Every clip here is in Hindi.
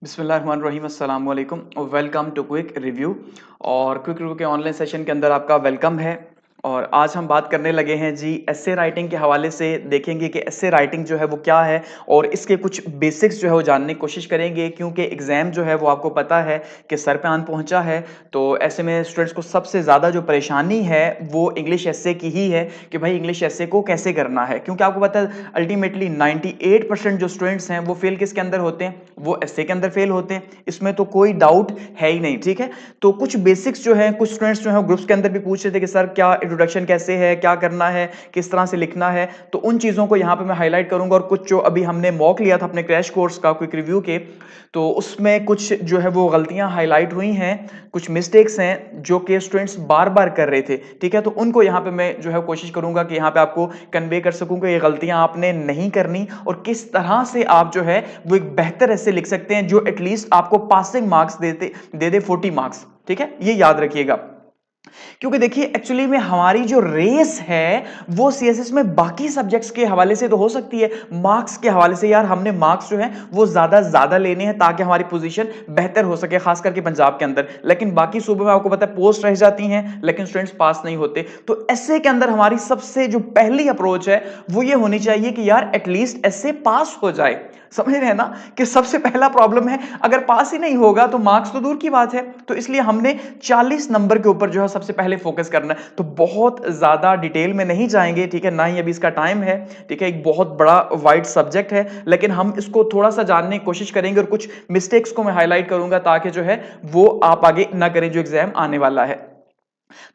बिस्मिल्लाहिर्रहमानिर्रहीम अस्सलाम वालेकुम और वेलकम टू क्विक रिव्यू। और क्विक रिव्यू के ऑनलाइन सेशन के अंदर आपका वेलकम है। और आज हम बात करने लगे हैं जी एस्से राइटिंग के हवाले से। देखेंगे कि एस्से राइटिंग जो है वो क्या है और इसके कुछ बेसिक्स जो है वो जानने की कोशिश करेंगे, क्योंकि एग्जाम जो है वो आपको पता है कि सर पे आन पहुंचा है। तो ऐसे में स्टूडेंट्स को सबसे ज़्यादा जो परेशानी है वो इंग्लिश एस्से की ही है कि भाई इंग्लिश एस्से को कैसे करना है, क्योंकि आपको पता है अल्टीमेटली 98% जो स्टूडेंट्स हैं वो फेल किसके अंदर होते हैं, वो एस्से के अंदर फेल होते हैं। इसमें तो कोई डाउट है ही नहीं, ठीक है। तो कुछ बेसिक्स जो है कुछ स्टूडेंट्स जो है ग्रुप्स के अंदर भी पूछ रहे थे कि सर क्या इंट्रोडक्शन कैसे है, क्या करना है, किस तरह से लिखना है। तो उन चीज़ों को यहाँ पे मैं हाईलाइट करूंगा। और कुछ जो अभी हमने मॉक लिया था अपने क्रैश कोर्स का क्विक रिव्यू के, तो उसमें कुछ जो है वो गलतियां हाईलाइट हुई हैं, कुछ मिस्टेक्स हैं जो कि स्टूडेंट्स बार बार कर रहे थे, ठीक है। तो उनको यहाँ पे मैं जो है कोशिश करूंगा कि यहाँ पे आपको कन्वे कर सकूं कि ये गलतियां आपने नहीं करनी और किस तरह से आप जो है वो एक बेहतर ऐसे लिख सकते हैं जो एटलीस्ट आपको पासिंग मार्क्स दे दे 40 मार्क्स, ठीक है। ये याद रखिएगा, क्योंकि देखिए एक्चुअली में हमारी जो रेस है वो सीएसएस में बाकी सब्जेक्ट्स के हवाले से तो हो सकती है, मार्क्स के हवाले से यार हमने मार्क्स जो है वो ज्यादा लेने हैं ताकि हमारी पोजीशन बेहतर हो सके, खास करके पंजाब के अंदर। लेकिन बाकी सूबों में आपको पता है पोस्ट रह जाती हैं लेकिन स्टूडेंट्स पास नहीं होते। तो ऐसे के अंदर हमारी सबसे जो पहली अप्रोच है वो ये होनी चाहिए कि यार एटलीस्ट ऐसे पास हो जाए। समझ रहे हैं ना कि सबसे पहला प्रॉब्लम है, अगर पास ही नहीं होगा तो मार्क्स तो दूर की बात है। तो इसलिए हमने 40 नंबर के ऊपर जो है सबसे पहले फोकस करना है। तो बहुत ज्यादा डिटेल में नहीं जाएंगे, ठीक है, ना ही अभी इसका टाइम है, ठीक है। एक बहुत बड़ा वाइड सब्जेक्ट है लेकिन हम इसको थोड़ा सा जानने की कोशिश करेंगे और कुछ मिस्टेक्स को मैं हाईलाइट करूंगा ताकि जो है वो आप आगे ना करें जो एग्जाम आने वाला है।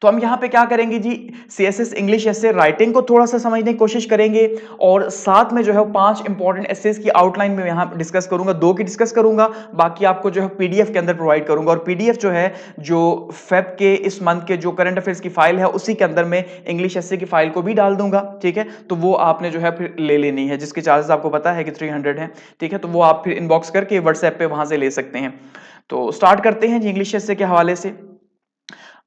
तो हम यहां पे क्या करेंगे जी, सीएसएस इंग्लिश एसे राइटिंग को थोड़ा सा समझने की कोशिश करेंगे और साथ में जो है 5 इंपॉर्टेंट एसेस की आउटलाइन में यहां डिस्कस करूंगा, 2 की डिस्कस करूंगा, बाकी आपको जो है पीडीएफ के अंदर प्रोवाइड करूंगा। और पीडीएफ जो है जो फेब के इस मंथ के जो करंट अफेयर्स की फाइल है उसी के अंदर मैं इंग्लिश एसे की फाइल को भी डाल दूंगा, ठीक है। तो वो आपने जो है फिर ले लेनी है, जिसके चार्जेस आपको पता है कि 300 है, ठीक है। तो वो आप फिर इनबॉक्स करके व्हाट्सएप पे वहां से ले सकते हैं। तो स्टार्ट करते हैं जी इंग्लिश एसे के हवाले से।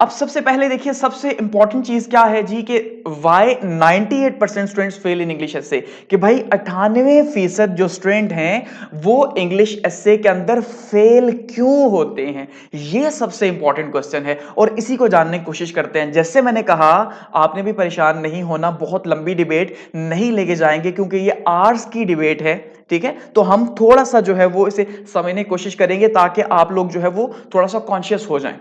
अब सबसे पहले देखिए सबसे इंपॉर्टेंट चीज क्या है जी कि why 98% students fail in English essay, कि भाई 98% जो स्टूडेंट हैं वो इंग्लिश एस्से के अंदर फेल क्यों होते हैं, ये सबसे इंपॉर्टेंट क्वेश्चन है और इसी को जानने की कोशिश करते हैं। जैसे मैंने कहा आपने भी परेशान नहीं होना, बहुत लंबी डिबेट नहीं लेके जाएंगे क्योंकि ये आर्ट्स की डिबेट है, ठीक है। तो हम थोड़ा सा जो है वो इसे समझने की कोशिश करेंगे ताकि आप लोग जो है वो थोड़ा सा कॉन्शियस हो जाएं।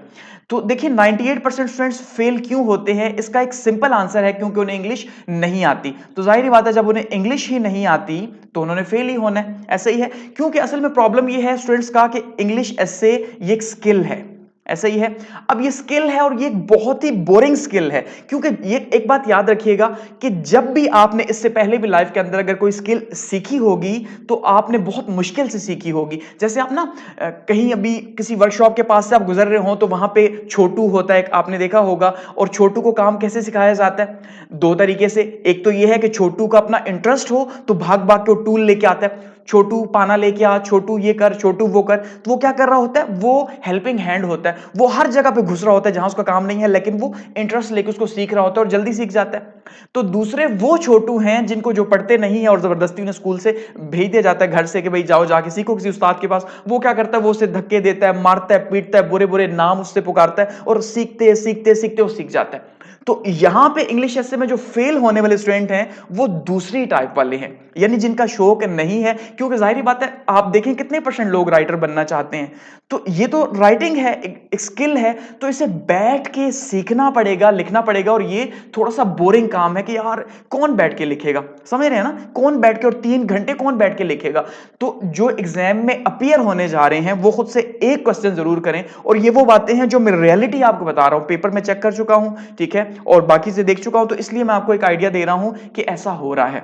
तो देखिए 98% स्टूडेंट्स फेल क्यों होते हैं, इसका एक सिंपल आंसर है क्योंकि उन्हें इंग्लिश नहीं आती। तो जाहिर बात है जब उन्हें इंग्लिश ही नहीं आती तो उन्होंने फेल ही होना है, ऐसा ही है। क्योंकि असल में प्रॉब्लम ये है स्टूडेंट्स का कि इंग्लिश ऐसे ये एक स्किल है, ऐसा ही है। अब ये स्किल है और ये एक बहुत ही बोरिंग स्किल है, क्योंकि ये एक बात याद रखिएगा कि जब भी आपने इससे पहले भी लाइफ के अंदर अगर कोई स्किल सीखी होगी तो आपने बहुत मुश्किल से सीखी होगी। जैसे आप ना कहीं अभी किसी वर्कशॉप के पास से आप गुजर रहे हो तो वहां पे छोटू होता है, आपने देखा होगा। और छोटू को काम कैसे सिखाया जाता है, 2 तरीके से। एक तो ये है कि छोटू का अपना इंटरेस्ट हो तो भाग भाग के टूल लेके आता है, छोटू पाना लेके आ, छोटू ये कर, छोटू वो कर। तो वो क्या कर रहा होता है, वो हेल्पिंग हैंड होता है, वो हर जगह पे घुस रहा होता है जहां उसका काम नहीं है, लेकिन वो इंटरेस्ट लेके उसको सीख रहा होता है और जल्दी सीख जाता है। तो दूसरे वो छोटू हैं जिनको जो पढ़ते नहीं है और जबरदस्ती उन्हें स्कूल से भेज दिया जाता है घर से कि भाई जाओ जाके सीखो किसी उस्ताद के पास। वो क्या करता है, वो उसे धक्के देता है, मारता है, पीटता है, बुरे बुरे नाम उससे पुकारता है और सीखते सीखते सीखते वो सीख जाता है। तो यहां पे इंग्लिश एस्से में जो फेल होने वाले स्टूडेंट हैं वो दूसरी टाइप वाले हैं, यानी जिनका शौक नहीं है। क्योंकि जाहिर बात है आप देखें कितने परसेंट लोग राइटर बनना चाहते हैं। तो ये तो राइटिंग है, एक स्किल है, तो इसे बैठ के सीखना पड़ेगा, लिखना पड़ेगा। और ये थोड़ा सा बोरिंग काम है कि यार कौन बैठ के लिखेगा, समझ रहे हैं ना, कौन बैठ के और 3 घंटे कौन बैठ के लिखेगा। तो जो एग्जाम में अपीयर होने जा रहे हैं वो खुद से एक क्वेश्चन जरूर करें। और ये वो बातें हैं जो मैं रियलिटी आपको बता रहा हूं, पेपर में चेक कर चुका हूं, ठीक है, और बाकी से देख चुका हूं। तो इसलिए मैं आपको एक आइडिया दे रहा हूं कि ऐसा हो रहा है।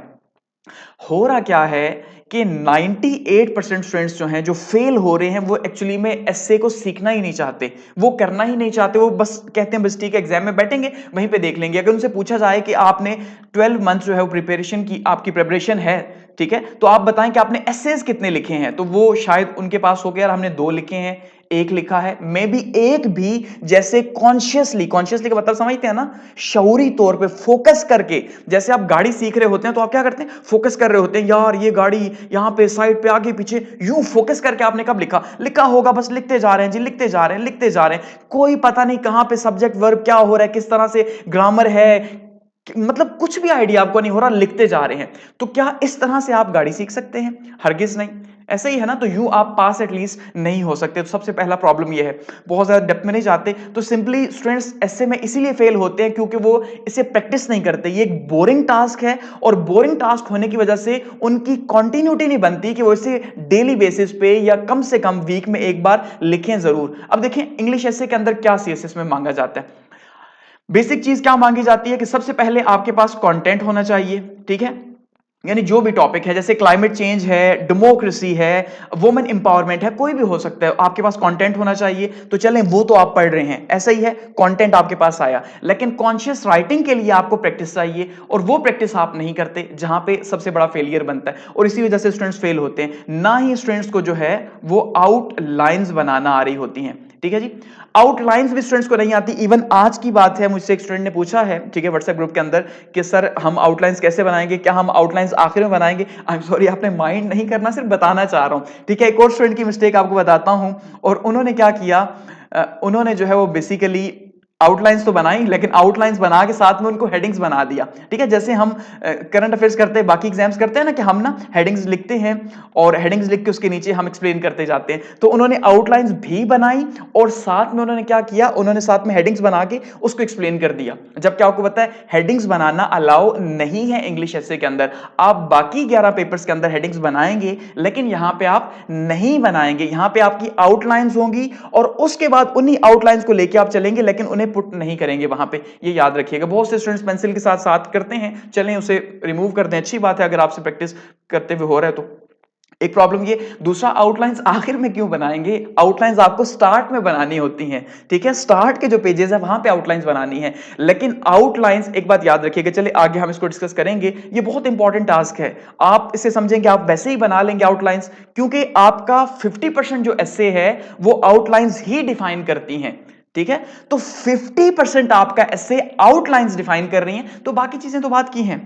हो रहा क्या है कि 98% स्टूडेंट्स जो हैं जो फेल हो रहे हैं वो एक्चुअली में एस्से को सीखना ही नहीं चाहते, वो करना ही नहीं चाहते। वो बस कहते हैं बस ठीक है एग्जाम में बैठेंगे वहीं पे देख लेंगे। अगर उनसे पूछा जाए कि आपने 12 मंथ जो है वो प्रिपरेशन की, आपकी प्रिपरेशन है, ठीक है, तो आप बताएं कि आपने एसेज कितने लिखे हैं, तो वो शायद उनके पास हो गया, यार हमने 2 लिखे हैं, 1 लिखा है, मे बी एक भी जैसे कॉन्शियसली का मतलब समझते हैं ना, शऊरी तौर पे फोकस करके, जैसे आप गाड़ी सीख रहे होते हैं तो आप क्या करते हैं, फोकस कर रहे होते हैं, यार ये गाड़ी यहां पे साइड पे आगे पीछे, यूं फोकस करके आपने कब लिखा, लिखा होगा, बस लिखते जा रहे हैं जी, लिखते जा रहे हैं, लिखते जा रहे हैं, कोई पता नहीं कहां पे सब्जेक्ट वर्ब क्या हो रहा है, किस तरह से ग्रामर है, मतलब कुछ भी आइडिया आपको नहीं हो रहा, लिखते जा रहे हैं। तो क्या इस तरह से आप गाड़ी सीख सकते हैं? हरगिज नहीं। ऐसा ही है ना, तो यूं आप पास एटलीस्ट नहीं हो सकते। तो सबसे पहला प्रॉब्लम ये है, बहुत ज्यादा डेप्थ में नहीं जाते, तो सिंपली स्टूडेंट्स ऐसे में इसीलिए फेल होते हैं क्योंकि वो इसे प्रैक्टिस नहीं करते। ये एक बोरिंग टास्क है, और बोरिंग टास्क होने की वजह से उनकी कंटिन्यूटी नहीं बनती कि वो इसे डेली बेसिस पे या कम से कम वीक में एक बार लिखें जरूर। अब देखें इंग्लिश एसे के अंदर क्या सीएसएस में मांगा जाता है। बेसिक चीज क्या मांगी जाती है कि सबसे पहले आपके पास कंटेंट होना चाहिए, ठीक है, यानी जो भी टॉपिक है, जैसे क्लाइमेट चेंज है, डेमोक्रेसी है, वुमेन इंपावरमेंट है, कोई भी हो सकता है, आपके पास कंटेंट होना चाहिए। तो चलें वो तो आप पढ़ रहे हैं, ऐसा ही है, कंटेंट आपके पास आया, लेकिन कॉन्शियस राइटिंग के लिए आपको प्रैक्टिस चाहिए, और वो प्रैक्टिस आप नहीं करते, जहां पे सबसे बड़ा फेलियर बनता है, और इसी वजह से स्टूडेंट्स फेल होते हैं। ना ही स्टूडेंट्स को जो है वो आउटलाइंस बनाना आ रही होती हैं, ठीक है जी। आउटलाइंस भी स्टूडेंट्स को नहीं आती। इवन आज की बात है, मुझसे एक स्टूडेंट ने पूछा है, ठीक है, व्हाट्सएप ग्रुप के अंदर, कि सर हम आउटलाइंस कैसे बनाएंगे, क्या हम आउटलाइंस आखिर में बनाएंगे? आई एम सॉरी, आपने माइंड नहीं करना, सिर्फ बताना चाह रहा हूं, ठीक है। एक और स्टूडेंट की मिस्टेक आपको बताता हूं, और उन्होंने क्या किया, उन्होंने जो है वो बेसिकली आउटलाइंस तो बनाई, लेकिन आउटलाइंस बना के साथ में उनको हेडिंग्स बना दिया, ठीक है। जैसे हम करंट अफेयर्स करते हैं, बाकी एग्जाम्स करते हैं ना, कि हम ना हेडिंग्स लिखते हैं, और हेडिंग्स लिख के उसके नीचे हम एक्सप्लेन करते जाते हैं। तो उन्होंने आउटलाइंस भी बनाई, और साथ में उन्होंने क्या किया, उन्होंने साथ में हेडिंग्स बना के उसको एक्सप्लेन कर दिया। जबकि आपको पता है हेडिंग्स बनाना अलाउ नहीं है इंग्लिश एसे के अंदर। आप बाकी 11 पेपर्स के अंदर हेडिंग्स बनाएंगे, लेकिन यहां पे आप नहीं बनाएंगे, यहां पे आपकी आउटलाइंस होंगी, और उसके बाद उन्हीं आउटलाइंस को लेके आप चलेंगे, लेकिन उन्हें पुट नहीं करेंगे वहां पे, ये याद रखिएगा। बहुत से स्टूडेंट्स पेंसिल के साथ साथ करते हैं, चलें उसे रिमूव कर दें, अच्छी बात है अगर आपसे प्रैक्टिस करते हुए हो रहा है तो। एक प्रॉब्लम ये, दूसरा आउटलाइंस आखिर में क्यों बनाएंगे? आउटलाइंस आपको स्टार्ट में बनानी होती हैं, ठीक है, स्टार्ट के जो पेजेस है वहां पे आउटलाइंस बनानी है। लेकिन आउटलाइंस, एक बात याद रखिएगा, चलिए आगे हम इसको डिस्कस करेंगे, ये बहुत इंपॉर्टेंट टास्क है। आप इसे समझेंगे, आप वैसे ही बना लेंगे आउटलाइंस, क्योंकि आपका 50% जो एसे है वो आउटलाइंस ही डिफाइन करती हैं, ठीक है। तो 50% आपका एसे आउटलाइंस डिफाइन कर रही हैं, तो बाकी चीजें तो बात की हैं।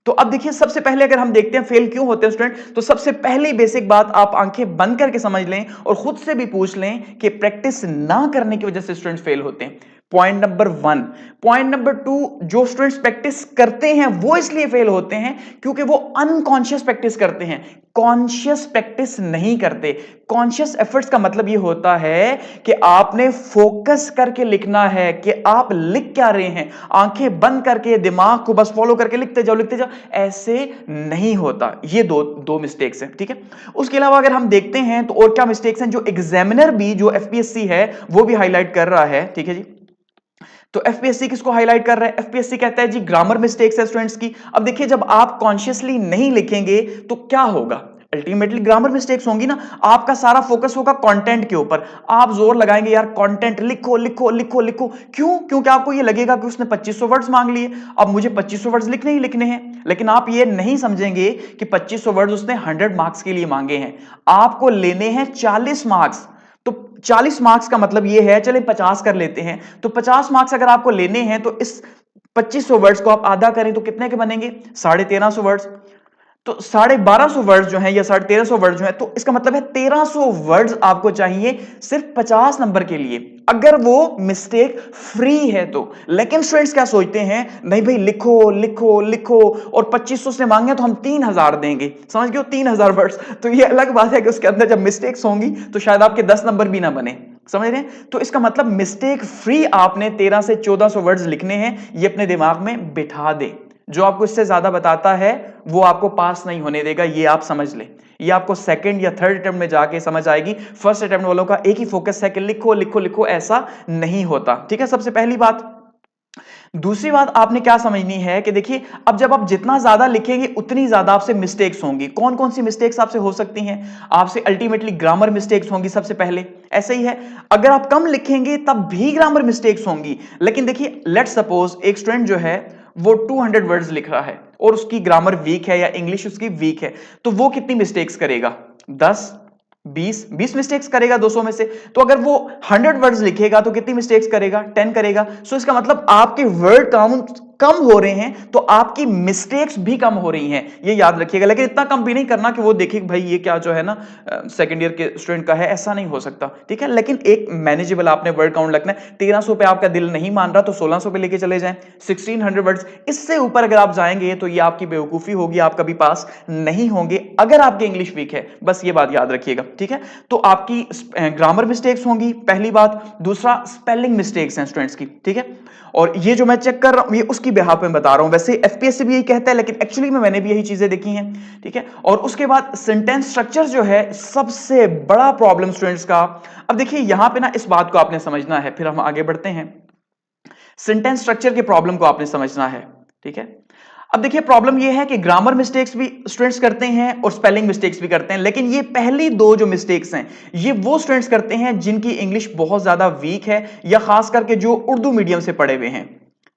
तो अब देखिए, सबसे पहले अगर हम देखते हैं फेल क्यों होते हैं स्टूडेंट, तो सबसे पहली बेसिक बात आप आंखें बंद करके समझ लें, और खुद से भी पूछ लें कि प्रैक्टिस ना करने की वजह से स्टूडेंट्स फेल होते हैं। Point number 1। पॉइंट नंबर 2, जो स्टूडेंट्स प्रैक्टिस करते हैं वो इसलिए फेल होते हैं क्योंकि वो अनकॉन्शियस प्रैक्टिस करते हैं, कॉन्शियस प्रैक्टिस नहीं करते। कॉन्शियस एफर्ट्स का मतलब ये होता है कि आपने फोकस करके लिखना है, कि आप लिख क्या रहे हैं, आंखें बंद करके दिमाग को बस फॉलो करके लिखते जाओ, लिखते जाओ, ऐसे नहीं होता। ये दो मिस्टेक्स हैं, ठीक है। उसके अलावा अगर हम देखते हैं तो और क्या मिस्टेक्स हैं, जो एग्जामिनर भी, जो एफपीएससी है वो भी हाईलाइट कर रहा है, ठीक है जी। तो एफपीएससी किसको हाईलाइट कर रहा है? एफपीएससी कहता है जी ग्रामर मिस्टेक्स है स्टूडेंट्स की। अब देखिए, जब आप कॉन्शियसली नहीं लिखेंगे तो क्या होगा, अल्टीमेटली ग्रामर मिस्टेक्स होंगी ना। आपका सारा फोकस होगा कंटेंट के ऊपर, आप जोर लगाएंगे यार कंटेंट लिखो लिखो लिखो लिखो। क्यों? क्योंकि आपको ये लगेगा कि उसने 2500 वर्ड्स मांग लिए, अब मुझे 2500 वर्ड्स लिखने ही लिखने हैं। लेकिन आप ये नहीं समझेंगे कि 2500 वर्ड्स उसने 100 मार्क्स के लिए मांगे हैं, आपको लेने हैं 40 मार्क्स। तो 40 मार्क्स का मतलब ये है, चले 50 कर लेते हैं, तो 50 मार्क्स अगर आपको लेने हैं तो इस 2500 वर्ड्स को आप आधा करें तो कितने के बनेंगे? 1350 वर्ड्स। तो 1250 वर्ड्स जो हैं या 1350 वर्ड्स जो हैं, तो इसका मतलब है 1300 वर्ड्स आपको चाहिए सिर्फ 50 नंबर के लिए, अगर वो मिस्टेक फ्री है तो। लेकिन स्टूडेंट्स क्या सोचते हैं, नहीं भाई लिखो लिखो लिखो, और 2500 से मांगे तो हम 3000 देंगे, समझ गए, 3000 वर्ड्स। तो ये अलग बात है कि उसके अंदर जब मिस्टेक्स होंगी तो शायद आपके 10 नंबर भी ना बने, समझ रहे हैं। तो इसका मतलब मिस्टेक फ्री आपने 13 से 1400 वर्ड्स लिखने हैं, ये अपने दिमाग में बिठा दे। जो आपको इससे ज्यादा बताता है वो आपको पास नहीं होने देगा, ये आप समझ लें। ये आपको सेकंड या थर्ड अटेम्प्ट में जाके समझ आएगी। फर्स्ट अटेम्प्ट वालों का एक ही फोकस है कि लिखो लिखो लिखो, ऐसा नहीं होता, ठीक है, सबसे पहली बात। दूसरी बात आपने क्या समझनी है कि देखिए, अब जब आप जितना ज्यादा लिखेंगे उतनी ज्यादा आपसे मिस्टेक्स होंगी। कौन कौन सी मिस्टेक्स आपसे हो सकती हैं? आपसे अल्टीमेटली ग्रामर मिस्टेक्स होंगी सबसे पहले, ऐसे ही है। अगर आप कम लिखेंगे तब भी ग्रामर मिस्टेक्स होंगी। लेकिन देखिए, लेट्स सपोज एक स्टूडेंट जो है वो 200 वर्ड्स लिख रहा है, और उसकी ग्रामर वीक है या इंग्लिश उसकी वीक है, तो वो कितनी मिस्टेक्स करेगा? 10, 20 मिस्टेक्स करेगा 200 में से। तो अगर वो 100 वर्ड्स लिखेगा तो कितनी मिस्टेक्स करेगा? 10 करेगा। सो इसका मतलब आपके वर्ड काउंट कम हो रहे हैं तो आपकी मिस्टेक्स भी कम हो रही हैं, ये याद रखिएगा। लेकिन इतना कम भी नहीं करना कि वो देखे कि भाई ये क्या जो है ना सेकंड ईयर के स्टूडेंट का है, ऐसा नहीं हो सकता, ठीक है। लेकिन एक मैनेजेबल आपने वर्ड काउंट रखना है। 1300 पे आपका दिल नहीं मान रहा तो 1600 पे लेके चले जाएं, 1600 वर्ड्स। इससे ऊपर अगर आप जाएंगे तो ये आपकी बेवकूफी होगी, आप कभी पास नहीं होंगे अगर आपकी इंग्लिश वीक है, बस ये बात याद रखिएगा, ठीक है। तो आपकी ग्रामर मिस्टेक्स होंगी, पहली बात। दूसरा, स्पेलिंग मिस्टेक्स हैं स्टूडेंट्स की, ठीक है। और ये जो मैं चेक कर रहा हूं ये उसकी बिहाफ पे बता रहा हूं, वैसे एफपीएससी भी यही कहता है लेकिन एक्चुअली में मैंने भी यही चीजें देखी हैं, ठीक है। और उसके बाद सेंटेंस स्ट्रक्चर जो है सबसे बड़ा प्रॉब्लम स्टूडेंट्स का। अब देखिए यहां पे ना इस बात को आपने समझना है, फिर हम आगे बढ़ते हैं। सेंटेंस स्ट्रक्चर के प्रॉब्लम को आपने समझना है, ठीक है। अब देखिए प्रॉब्लम ये है कि ग्रामर मिस्टेक्स भी स्टूडेंट्स करते हैं और स्पेलिंग मिस्टेक्स भी करते हैं, लेकिन ये पहली दो जो मिस्टेक्स हैं ये वो स्टूडेंट्स करते हैं जिनकी इंग्लिश बहुत ज्यादा वीक है या खास करके जो उर्दू मीडियम से पढ़े हुए हैं,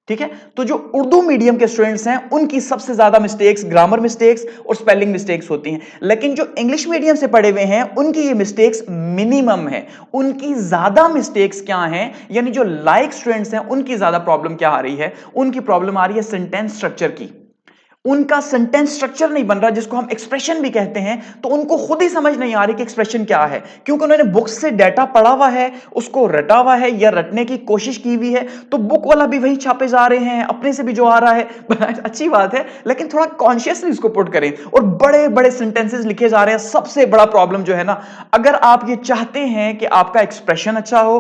ठीक है। तो जो उर्दू मीडियम के स्टूडेंट्स हैं उनकी सबसे ज्यादा मिस्टेक्स ग्रामर मिस्टेक्स और स्पेलिंग मिस्टेक्स होती हैं, लेकिन जो इंग्लिश मीडियम से पढ़े हुए हैं उनकी ये मिस्टेक्स मिनिमम है। उनकी ज्यादा मिस्टेक्स क्या हैं, यानी जो लाइक स्टूडेंट्स हैं उनकी ज्यादा प्रॉब्लम क्या आ रही है? उनकी प्रॉब्लम आ रही है सेंटेंस स्ट्रक्चर की। उनका सेंटेंस स्ट्रक्चर नहीं बन रहा, जिसको हम एक्सप्रेशन भी कहते हैं, तो उनको खुद ही समझ नहीं आ रही कि एक्सप्रेशन क्या है, क्योंकि उन्होंने बुक्स से डाटा पढ़ा हुआ है, उसको रटा हुआ है या रटने की कोशिश की हुई है, तो बुक वाला भी वही छापे जा रहे हैं, अपने से भी जो आ रहा है अच्छी बात है, लेकिन थोड़ा कॉन्शियसली इसको पुट करें। और बड़े बड़े सेंटेंसेस लिखे जा रहे हैं। सबसे बड़ा प्रॉब्लम जो है ना, अगर आप ये चाहते हैं कि आपका एक्सप्रेशन अच्छा हो,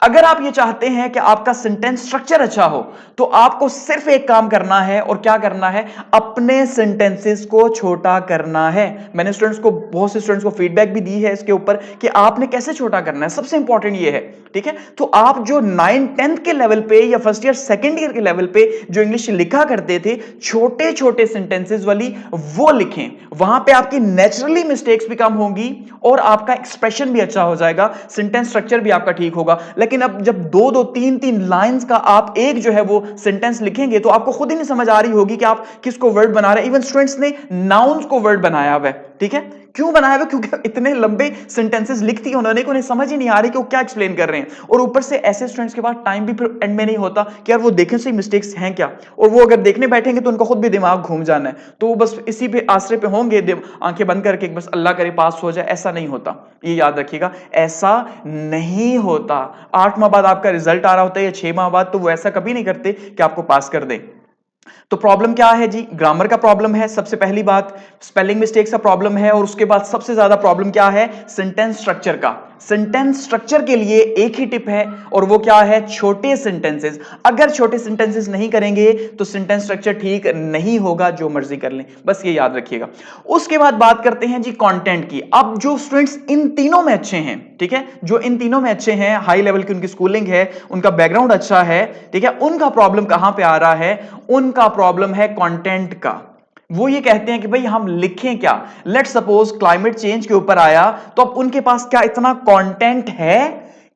अगर आप ये चाहते हैं कि आपका सेंटेंस स्ट्रक्चर अच्छा हो, तो आपको सिर्फ एक काम करना है। और क्या करना है? अपने सेंटेंसेस को छोटा करना है। मैंने स्टूडेंट्स को, बहुत से स्टूडेंट्स को फीडबैक भी दी है इसके ऊपर कि आपने कैसे छोटा करना है, सबसे इंपॉर्टेंट ये है, ठीक है। तो आप जो 9th-10th के लेवल पे या फर्स्ट ईयर सेकंड ईयर के लेवल पे जो इंग्लिश लिखा करते थे, छोटे छोटे सेंटेंसेस वाली, वो लिखें। वहां पे आपकी नेचुरली मिस्टेक्स भी कम होंगी और आपका एक्सप्रेशन भी अच्छा हो जाएगा, सेंटेंस स्ट्रक्चर भी आपका ठीक होगा। लेकिन अब जब दो दो तीन तीन लाइंस का आप एक जो है वो सेंटेंस लिखेंगे तो आपको खुद ही नहीं समझ आ रही होगी कि आप किसको वर्ड बना रहे हैं। इवन स्टूडेंट्स ने नाउन्स को वर्ड बनाया हुआ है, ठीक है। क्यों बनाया हुआ? क्योंकि इतने लंबे सेंटेंसेस लिखती है उन्होंने, उन्हें समझ ही नहीं आ रही कि वो क्या एक्सप्लेन कर रहे हैं। और ऊपर से ऐसे स्टूडेंट्स के पास टाइम भी फिर एंड में नहीं होता कि यार वो देखें सही मिस्टेक्स हैं क्या, और वो अगर देखने बैठेंगे तो उनका खुद भी दिमाग घूम जाना है, तो वो बस इसी पे आसरे पे होंगे, आंखें बंद करके बस अल्लाह करे पास हो जाए। ऐसा नहीं होता, ये याद रखिएगा, ऐसा नहीं होता। 8 माह बाद आपका रिजल्ट आ रहा होता है या 6 माह बाद, तो वो ऐसा कभी नहीं करते कि आपको पास कर दे। तो प्रॉब्लम क्या है जी? ग्रामर का प्रॉब्लम है सबसे पहली बात, स्पेलिंग मिस्टेक्स का प्रॉब्लम है, और उसके बाद सबसे ज्यादा प्रॉब्लम क्या है? सेंटेंस स्ट्रक्चर का। सेंटेंस स्ट्रक्चर के लिए एक ही टिप है और वो क्या है? छोटे सेंटेंसेस। अगर छोटे सेंटेंसेस नहीं करेंगे तो सेंटेंस स्ट्रक्चर ठीक नहीं होगा, जो मर्जी कर लें, बस ये याद रखिएगा। उसके बाद बात करते हैं जी कंटेंट की। अब जो स्टूडेंट्स इन तीनों में अच्छे हैं, ठीक है, जो इन तीनों में अच्छे हैं, हाई लेवल की उनकी स्कूलिंग है, उनका बैकग्राउंड अच्छा है, ठीक है, उनका प्रॉब्लम कहां पे आ रहा है? उनका प्रॉब्लम है कंटेंट का। वो ये कहते हैं कि भाई हम लिखें क्या? लेट सपोज क्लाइमेट चेंज के ऊपर आया, तो अब उनके पास क्या इतना कंटेंट है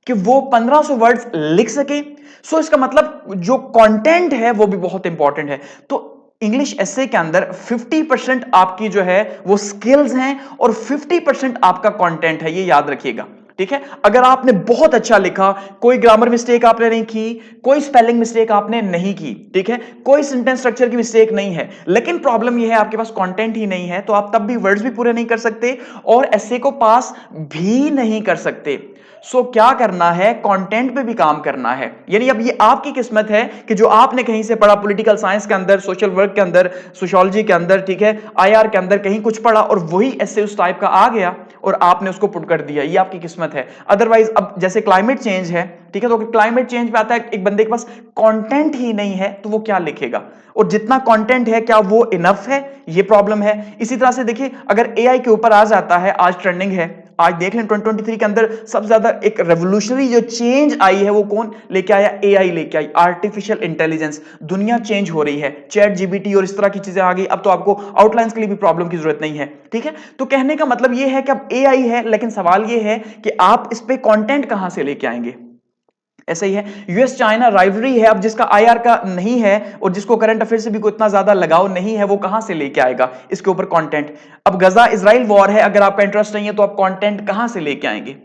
कि वो 1500 वर्ड्स लिख सके? सो इसका मतलब जो कंटेंट है वो भी बहुत इंपॉर्टेंट है। तो इंग्लिश एसे के अंदर 50% आपकी जो है वो स्किल्स हैं और 50% आपका कंटेंट है, ये याद रखिएगा, ठीक है। अगर आपने बहुत अच्छा लिखा, कोई ग्रामर मिस्टेक आपने नहीं की, कोई स्पेलिंग मिस्टेक आपने नहीं की, ठीक है, कोई सेंटेंस स्ट्रक्चर की मिस्टेक नहीं है, लेकिन प्रॉब्लम यह है आपके पास कंटेंट ही नहीं है, तो आप तब भी वर्ड्स भी पूरे नहीं कर सकते और एसे को पास भी नहीं कर सकते। सो क्या करना है? कंटेंट पे भी काम करना है। यानी अब ये आपकी किस्मत है कि जो आपने कहीं से पढ़ा, पॉलिटिकल साइंस के अंदर, सोशल वर्क के अंदर, सोशियोलॉजी के अंदर, ठीक है, आईआर के अंदर कहीं कुछ पढ़ा और वही ऐसे उस टाइप का आ गया और आपने उसको पुट कर दिया, ये आपकी किस्मत है। अदरवाइज अब जैसे क्लाइमेट चेंज है, ठीक है, तो क्लाइमेट चेंज पे आता है, एक बंदे के पास कंटेंट ही नहीं है तो वो क्या लिखेगा? और जितना कंटेंट है क्या वो इनफ है? ये प्रॉब्लम है। इसी तरह से देखिए, अगर एआई के ऊपर आ जाता है, आज ट्रेंडिंग है, आज देख लें 2023 के अंदर सबसे ज्यादा एक रेवोल्यूशनरी जो चेंज आई है वो कौन लेके आया? एआई लेके आई, आर्टिफिशियल इंटेलिजेंस। दुनिया चेंज हो रही है, चैट जीपीटी और इस तरह की चीजें आ गई, अब तो आपको आउटलाइंस के लिए भी प्रॉब्लम की जरूरत नहीं है, ठीक है। तो कहने का मतलब ये है कि अब एआई है, लेकिन सवाल ये है कि आप इस पे कंटेंट कहां से लेके आएंगे? ऐसा ही है। यूएस चाइना राइवलरी है, अब जिसका आईआर का नहीं है और जिसको करंट अफेयर से भी कोई इतना ज्यादा लगाव नहीं है, वो कहां से लेके आएगा इसके ऊपर कंटेंट। अब गजा इजराइल वॉर है, अगर आपका इंटरेस्ट नहीं है तो आप कंटेंट कहां से लेके आएंगे,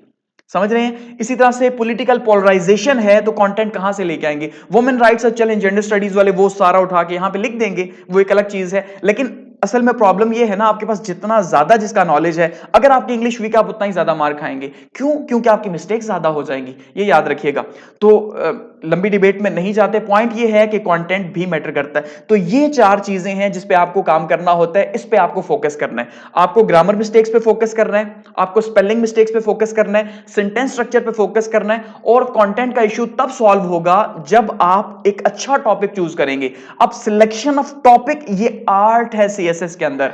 समझ रहे हैं। इसी तरह से पॉलिटिकल पोलराइजेशन है, तो कंटेंट कहां से लेके आएंगे। वुमेन राइट्स चलें, जेंडर स्टडीज वाले वो सारा उठा के यहां पे लिख देंगे, वो एक अलग चीज है। लेकिन असल में प्रॉब्लम ये है ना, आपके पास जितना ज्यादा जिसका नॉलेज है, अगर आपकी इंग्लिश वीक, आप उतना ही ज्यादा मार्क खाएंगे। क्यों? क्योंकि आपकी मिस्टेक्स ज्यादा हो जाएंगी, ये याद रखिएगा। तो लंबी डिबेट में नहीं जाते, पॉइंट ये है कि कंटेंट भी मैटर करता है। तो ये चार चीजें हैं जिस पे आपको काम करना होता है, इस पे आपको फोकस करना है। आपको ग्रामर मिस्टेक्स पे फोकस करना है, आपको स्पेलिंग मिस्टेक्स पे फोकस करना है, सेंटेंस स्ट्रक्चर पे फोकस करना है। और कंटेंट का इशू तब सॉल्व होगा जब आप एक अच्छा टॉपिक चूज करेंगे। अब सिलेक्शन ऑफ टॉपिक ये आर्ट है सीएसएस के अंदर।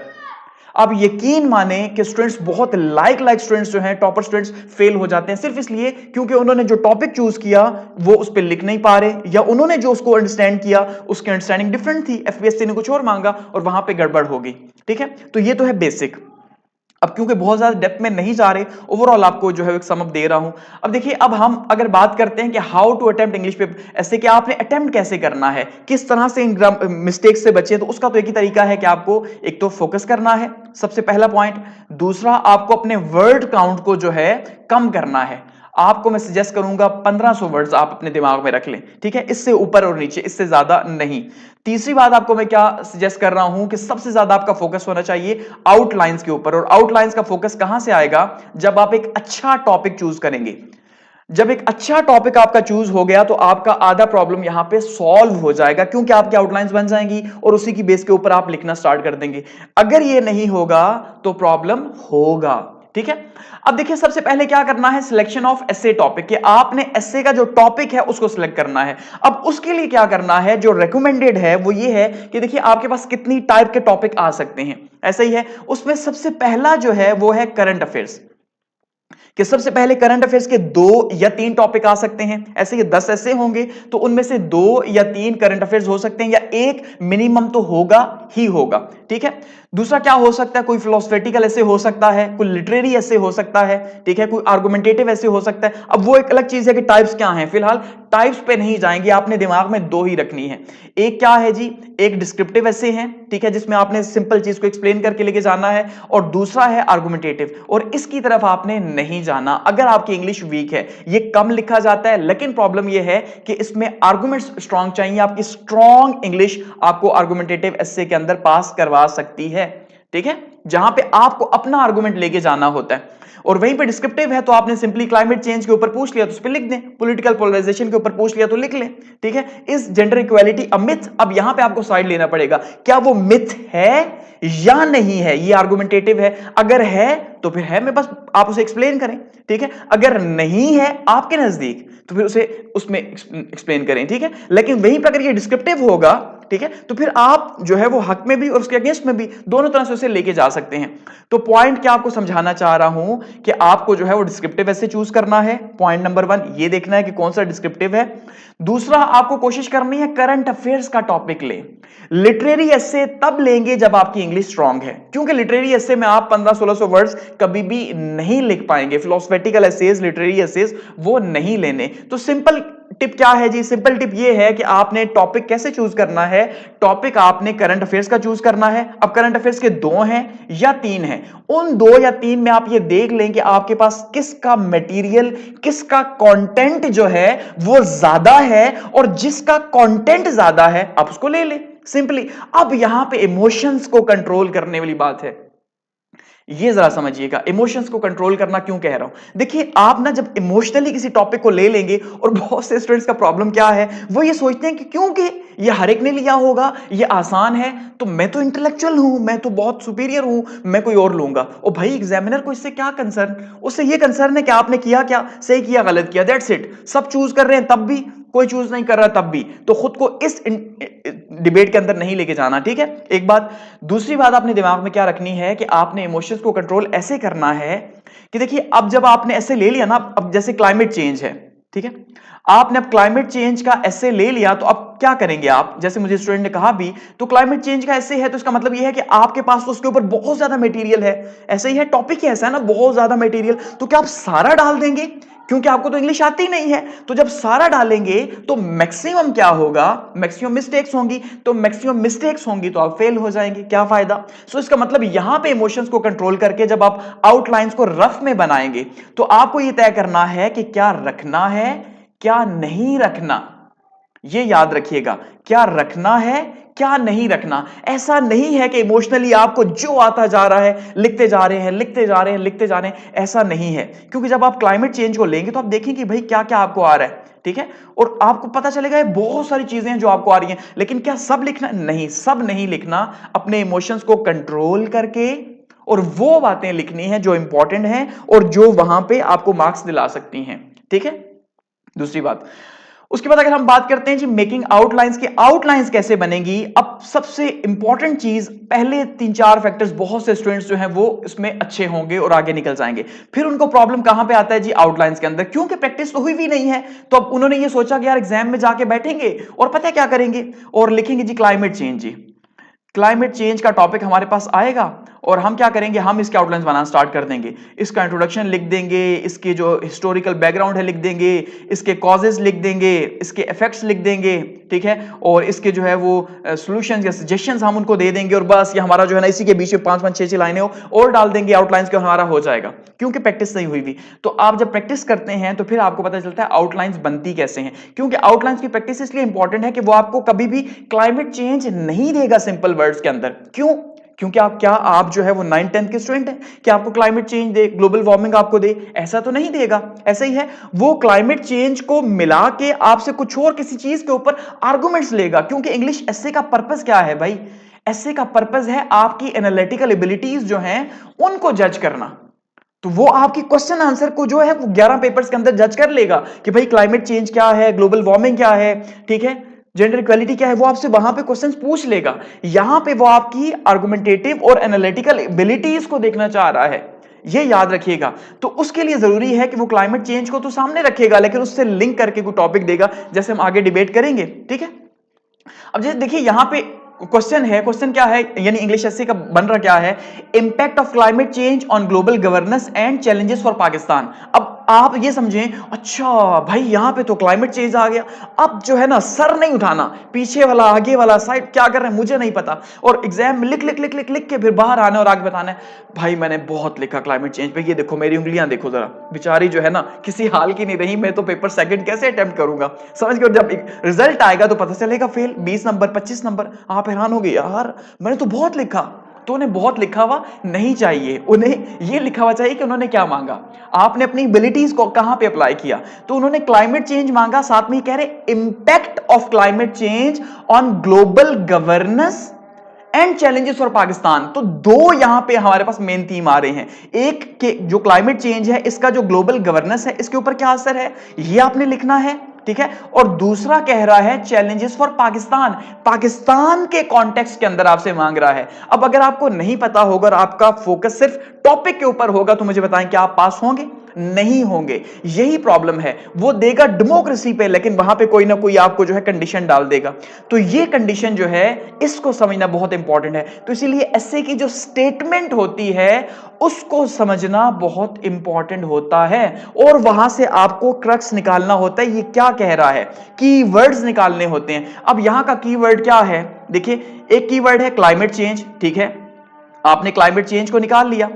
आप यकीन माने कि स्टूडेंट्स बहुत लाइक स्टूडेंट्स जो हैं, टॉपर स्टूडेंट्स फेल हो जाते हैं सिर्फ इसलिए क्योंकि उन्होंने जो टॉपिक चूज किया वो उस पर लिख नहीं पा रहे, या उन्होंने जो उसको अंडरस्टैंड किया उसकी अंडरस्टैंडिंग डिफरेंट थी, एफपीएससी ने कुछ और मांगा और वहां पे गड़बड़ होगी। ठीक है, तो ये तो है बेसिक। अब क्योंकि बहुत ज्यादा डेप्थ में नहीं जा रहे, ओवरऑल आपको जो है एक समअप दे रहा हूं। अब देखिए, अब हम अगर बात करते हैं कि how to attempt English paper, ऐसे कि आपने अटेम्प्ट कैसे करना है, किस तरह से इन मिस्टेक से बचे, तो उसका तो एक ही तरीका है कि आपको एक तो फोकस करना है, सबसे पहला पॉइंट। दूसरा, आपको अपने वर्ड काउंट को जो है कम करना है। आपको मैं सजेस्ट करूंगा 1500 वर्ड्स आप अपने दिमाग में रख लें, ठीक है, इससे ऊपर और नीचे, इससे ज्यादा नहीं। तीसरी बात आपको मैं क्या सजेस्ट कर रहा हूं कि सबसे ज्यादा आपका फोकस होना चाहिए आउटलाइंस के ऊपर। और आउटलाइंस का फोकस कहां से आएगा? जब आप एक अच्छा टॉपिक चूज करेंगे। जब एक अच्छा टॉपिक आपका चूज हो गया तो आपका आधा प्रॉब्लम यहां पे सॉल्व हो जाएगा, क्योंकि आपकी आउटलाइंस बन जाएंगी और उसी की बेस के ऊपर आप लिखना स्टार्ट कर देंगे। अगर ये नहीं होगा तो प्रॉब्लम होगा। ठीक है, अब देखिए, सबसे पहले क्या करना है, सिलेक्शन ऑफ एसे टॉपिक, कि आपने एसे का जो टॉपिक है उसको सिलेक्ट करना है। अब उसके लिए क्या करना है, जो रेकमेंडेड है वो ये है कि देखिए आपके पास कितनी टाइप के टॉपिक आ सकते हैं। ऐसा ही है, उसमें सबसे पहला जो है वो है करंट अफेयर्स, कि सबसे पहले करंट अफेयर्स के 2 या 3 टॉपिक आ सकते हैं। ऐसे ये 10 ऐसे होंगे तो उनमें से 2 या 3 करंट अफेयर्स हो सकते हैं, या एक मिनिमम तो होगा ही होगा। ठीक है, दूसरा क्या हो सकता है, कोई फिलोसफेटिकल ऐसे हो सकता है, कोई लिटरेरी ऐसे हो सकता है, ठीक है, कोई आर्गुमेंटेटिव ऐसे हो सकता है। अब वो एक अलग चीज है कि टाइप्स क्या हैं, फिलहाल टाइप्स पे नहीं जाएंगे, आपने दिमाग में 2 ही रखनी है। एक क्या है जी, एक डिस्क्रिप्टिव ऐसे हैं, ठीक है, जिसमें आपने सिंपल चीज को एक्सप्लेन करके लेके जाना है, और दूसरा है आर्गुमेंटेटिव, और इसकी तरफ आपने नहीं जाना अगर आपकी इंग्लिश वीक है। ये कम लिखा जाता है, लेकिन प्रॉब्लम ये है कि इसमें आर्गुमेंट्स स्ट्रांग चाहिए। आपकी स्ट्रांग इंग्लिश आपको आर्गुमेंटेटिव एसे के अंदर पास करवा सकती है। ठीक है, जहां पे आपको अपना आर्गुमेंट लेके जाना होता है। और वहीं पे डिस्क्रिप्टिव है तो आपने सिंपली क्लाइमेट चेंज के ऊपर पूछ लिया तो उस पर लिख दें, पॉलिटिकल पोलराइजेशन के ऊपर पूछ लिया तो लिख लें। ठीक है, इस जेंडर इक्वालिटी अ मिथ, अब यहां पे आपको साइड लेना पड़ेगा, क्या वो मिथ है या नहीं है। ये आर्गुमेंटेटिव है, अगर है तो फिर है, मैं बस आप उसे एक्सप्लेन करें। ठीक है, अगर नहीं है आपके नजदीक तो फिर उसे उसमें एक्सप्लेन करें। ठीक है, लेकिन वहीं पर अगर ये डिस्क्रिप्टिव होगा, ठीक है, तो फिर आप जो है वो हक में भी और उसके अगेंस्ट में भी दोनों तरह से उसे लेके जा सकते हैं। तो पॉइंट क्या आपको समझाना चाह रहा हूं कि आपको जो है वो डिस्क्रिप्टिव ऐसे चूज करना है। पॉइंट नंबर 1 ये देखना है कि कौन सा डिस्क्रिप्टिव है। दूसरा, आपको कोशिश करनी है करंट अफेयर्स का टॉपिक ले। लिटरेरी एसे तब लेंगे जब आपकी इंग्लिश स्ट्रांग है, क्योंकि लिटरेरी एसे में आप 1500-1600 वर्ड्स कभी भी नहीं लिख पाएंगे। फिलोसफेटिकल एसेज, लिटरेरी एसेज वो नहीं लेने। तो सिंपल टिप क्या है जी, सिंपल टिप ये है कि आपने टॉपिक कैसे चूज करना है। टॉपिक आपने करंट अफेयर्स का चूज करना है। अब करंट अफेयर्स के 2 हैं या 3 हैं, उन 2 या 3 में आप ये देख लें कि आपके पास किसका मटेरियल, किसका कंटेंट जो है वो ज्यादा है, और जिसका कंटेंट ज्यादा है आप उसको ले लें सिंपली। अब यहां पे इमोशंस को कंट्रोल करने वाली बात है, ये जरा समझिएगा। इमोशंस को कंट्रोल करना क्यों कह रहा हूं, देखिए आप ना जब इमोशनली किसी टॉपिक को ले लेंगे, और बहुत से स्टूडेंट्स का प्रॉब्लम क्या है, वो ये सोचते हैं कि क्योंकि ये हर एक ने लिया होगा, ये आसान है, तो मैं तो इंटेलेक्चुअल हूं, मैं तो बहुत सुपीरियर हूं, मैं कोई और लूंगा। ओ भाई, एग्जामिनर को इससे क्या कंसर्न, उससे ये कंसर्न है कि आपने किया क्या, सही किया गलत किया, दैट्स इट। सब चूज कर रहे हैं तब भी, कोई चूज नहीं कर रहा तब भी, तो खुद को इस डिबेट के अंदर नहीं लेके जाना। ठीक है, एक बात। दूसरी बात आपने दिमाग में क्या रखनी है कि आपने इमोशंस को कंट्रोल ऐसे करना है कि देखिए, अब जब आपने ऐसे ले लिया ना, अब जैसे क्लाइमेट चेंज है, ठीक है, आपने अब क्लाइमेट चेंज का ऐसे ले लिया, तो अब क्या करेंगे आप, जैसे मुझे स्टूडेंट ने कहा भी, तो क्लाइमेट चेंज का ऐसे है तो इसका मतलब यह है कि आपके पास तो उसके ऊपर बहुत ज्यादा मटेरियल है। ऐसे ही है, टॉपिक ही ऐसा है ना, बहुत ज्यादा मटेरियल, तो क्या आप सारा डाल देंगे क्योंकि आपको तो इंग्लिश आती नहीं है। तो जब सारा डालेंगे तो मैक्सिमम क्या होगा, मैक्सिमम मिस्टेक्स होंगी, तो मैक्सिमम मिस्टेक्स होंगी तो आप फेल हो जाएंगे, क्या फायदा। सो इसका मतलब यहां पे इमोशंस को कंट्रोल करके जब आप आउटलाइंस को रफ में बनाएंगे तो आपको यह तय करना है कि क्या रखना है क्या नहीं रखना। ये याद रखिएगा, क्या रखना है क्या नहीं रखना। ऐसा नहीं है कि इमोशनली आपको जो आता जा रहा है लिखते जा रहे हैं लिखते जा रहे हैं लिखते जा रहे हैं, ऐसा नहीं है। क्योंकि जब आप क्लाइमेट चेंज को लेंगे तो आप देखेंगे भाई क्या क्या आपको आ रहा है, ठीक है, और आपको पता चलेगा बहुत सारी चीजें हैं जो आपको आ रही हैं, लेकिन क्या सब लिखना, नहीं सब नहीं लिखना। अपने इमोशंस को कंट्रोल करके और वो बातें लिखनी है जो इंपॉर्टेंट है और जो वहां पे आपको मार्क्स दिला सकती हैं, ठीक है। दूसरी बात, उसके बाद अगर हम बात करते हैं जी मेकिंग आउटलाइंस की, आउटलाइंस कैसे बनेगी। अब सबसे इंपॉर्टेंट चीज, पहले 3-4 फैक्टर्स बहुत से स्टूडेंट्स जो हैं वो इसमें अच्छे होंगे और आगे निकल जाएंगे, फिर उनको प्रॉब्लम कहां पे आता है जी आउटलाइंस के अंदर, क्योंकि प्रैक्टिस तो हुई भी नहीं है। तो अब उन्होंने ये सोचा कि यार एग्जाम में जाके बैठेंगे और पता है क्या करेंगे, और लिखेंगे जी क्लाइमेट चेंज। जी क्लाइमेट चेंज का टॉपिक हमारे पास आएगा और हम क्या करेंगे, हम इसके आउटलाइंस बनाना स्टार्ट कर देंगे, इसका इंट्रोडक्शन लिख देंगे, इसके जो हिस्टोरिकल बैकग्राउंड है लिख देंगे, इसके कॉजेज लिख देंगे, इसके इफेक्ट्स लिख देंगे, ठीक है, और इसके जो है वो सॉल्यूशंस या सजेशंस हम उनको दे देंगे, और बस ये हमारा जो है ना इसी के बीच में 5-5 6-6 लाइनें हो और डाल देंगे आउटलाइंस के, हमारा हो जाएगा, क्योंकि प्रैक्टिस नहीं हुई थी। तो आप जब प्रैक्टिस करते हैं तो फिर आपको पता चलता है आउटलाइंस बनती कैसे हैं, क्योंकि आउटलाइंस की प्रैक्टिस इसलिए इंपॉर्टेंट है कि वो आपको कभी भी क्लाइमेट चेंज नहीं देगा सिंपल वर्ड्स के अंदर। क्यों, क्योंकि आप जो है वो 9th-10th के स्टूडेंट हैं, कि आपको क्लाइमेट चेंज दे, ग्लोबल वार्मिंग आपको दे, ऐसा तो नहीं देगा। ऐसा ही है, वो क्लाइमेट चेंज को मिला के आपसे कुछ और किसी चीज के ऊपर आर्गुमेंट्स लेगा, क्योंकि इंग्लिश एस्से का पर्पस क्या है भाई, एस्से का पर्पस है आपकी एनालिटिकल एबिलिटीज जो हैं उनको जज करना। तो वो आपकी क्वेश्चन आंसर को जो है वो 11 पेपर्स के अंदर जज कर लेगा कि भाई क्लाइमेट चेंज क्या है, ग्लोबल वार्मिंग क्या है, ठीक है, जेंडर इक्वालिटी क्या है, वो आपसे वहां पे क्वेश्चंस पूछ लेगा। यहां पे वो आपकी आर्गुमेंटेटिव और एनालिटिकल एबिलिटीज को देखना चाह रहा है, ये याद रखिएगा। तो उसके लिए जरूरी है कि वो क्लाइमेट चेंज को तो सामने रखेगा, लेकिन उससे लिंक करके कोई टॉपिक देगा, जैसे हम आगे डिबेट करेंगे, ठीक है। अब जैसे देखिए यहां पे क्वेश्चन है, क्वेश्चन क्या है, यानी इंग्लिश एस्से का बन रहा क्या है, impact of climate change on global governance and challenges for Pakistan. अब आप ये समझें, अच्छा भाई यहां पे तो क्लाइमेट चेंज आ गया, अब जो है ना सर नहीं उठाना, पीछे वाला आगे वाला साइड क्या कर रहे हैं मुझे नहीं पता, और एग्जाम में लिख लिख लिख लिख लिख के फिर बाहर आने और आगे बताना है भाई मैंने बहुत लिखा क्लाइमेट चेंज पे, ये देखो मेरी उंगलियां देखो जरा, बेचारी जो है ना किसी हाल की नहीं रही, मैं तो पेपर सेकंड कैसे अटेम्प्ट करूंगा, समझ गए। जब रिजल्ट आएगा तो पता चलेगा फेल 20 नंबर 25 नंबर, आप हैरान हो गए यार मैंने तो बहुत लिखा। तो उन्हें बहुत लिखा हुआ नहीं चाहिए, उन्हें यह लिखा हुआ चाहिए कि उन्होंने क्या मांगा, आपने अपनी एबिलिटीज को कहां पे अप्लाई किया। तो उन्होंने क्लाइमेट चेंज मांगा, साथ में कह रहे impact of climate change on global governance and challenges for Pakistan. तो दो यहां पे हमारे पास मेन थीम आ रहे हैं, एक के जो क्लाइमेट चेंज है इसका जो ग्लोबल गवर्नेंस है इसके ऊपर क्या असर है ये आपने लिखना है, ठीक है, और दूसरा कह रहा है चैलेंजेस फॉर पाकिस्तान, पाकिस्तान के कॉन्टेक्स्ट के अंदर आपसे मांग रहा है। अब अगर आपको नहीं पता होगा और आपका फोकस सिर्फ टॉपिक के ऊपर होगा तो मुझे बताएं क्या आप पास होंगे, नहीं होंगे। यही प्रॉब्लम है, वो देगा डेमोक्रेसी पे लेकिन वहां पे कोई ना कोई आपको जो है कंडीशन डाल देगा। तो ये कंडीशन जो है इसको समझना बहुत इंपॉर्टेंट है। तो इसीलिए एस्से की जो स्टेटमेंट होती है उसको समझना बहुत इंपॉर्टेंट होता है, और वहां से आपको क्रक्स निकालना होता है, ये क्या कह रहा है, कीवर्ड्स निकालने होते हैं। अब यहां का कीवर्ड क्या है, देखिए एक कीवर्ड है क्लाइमेट चेंज, ठीक है, आपने क्लाइमेट चेंज को निकाल लिया।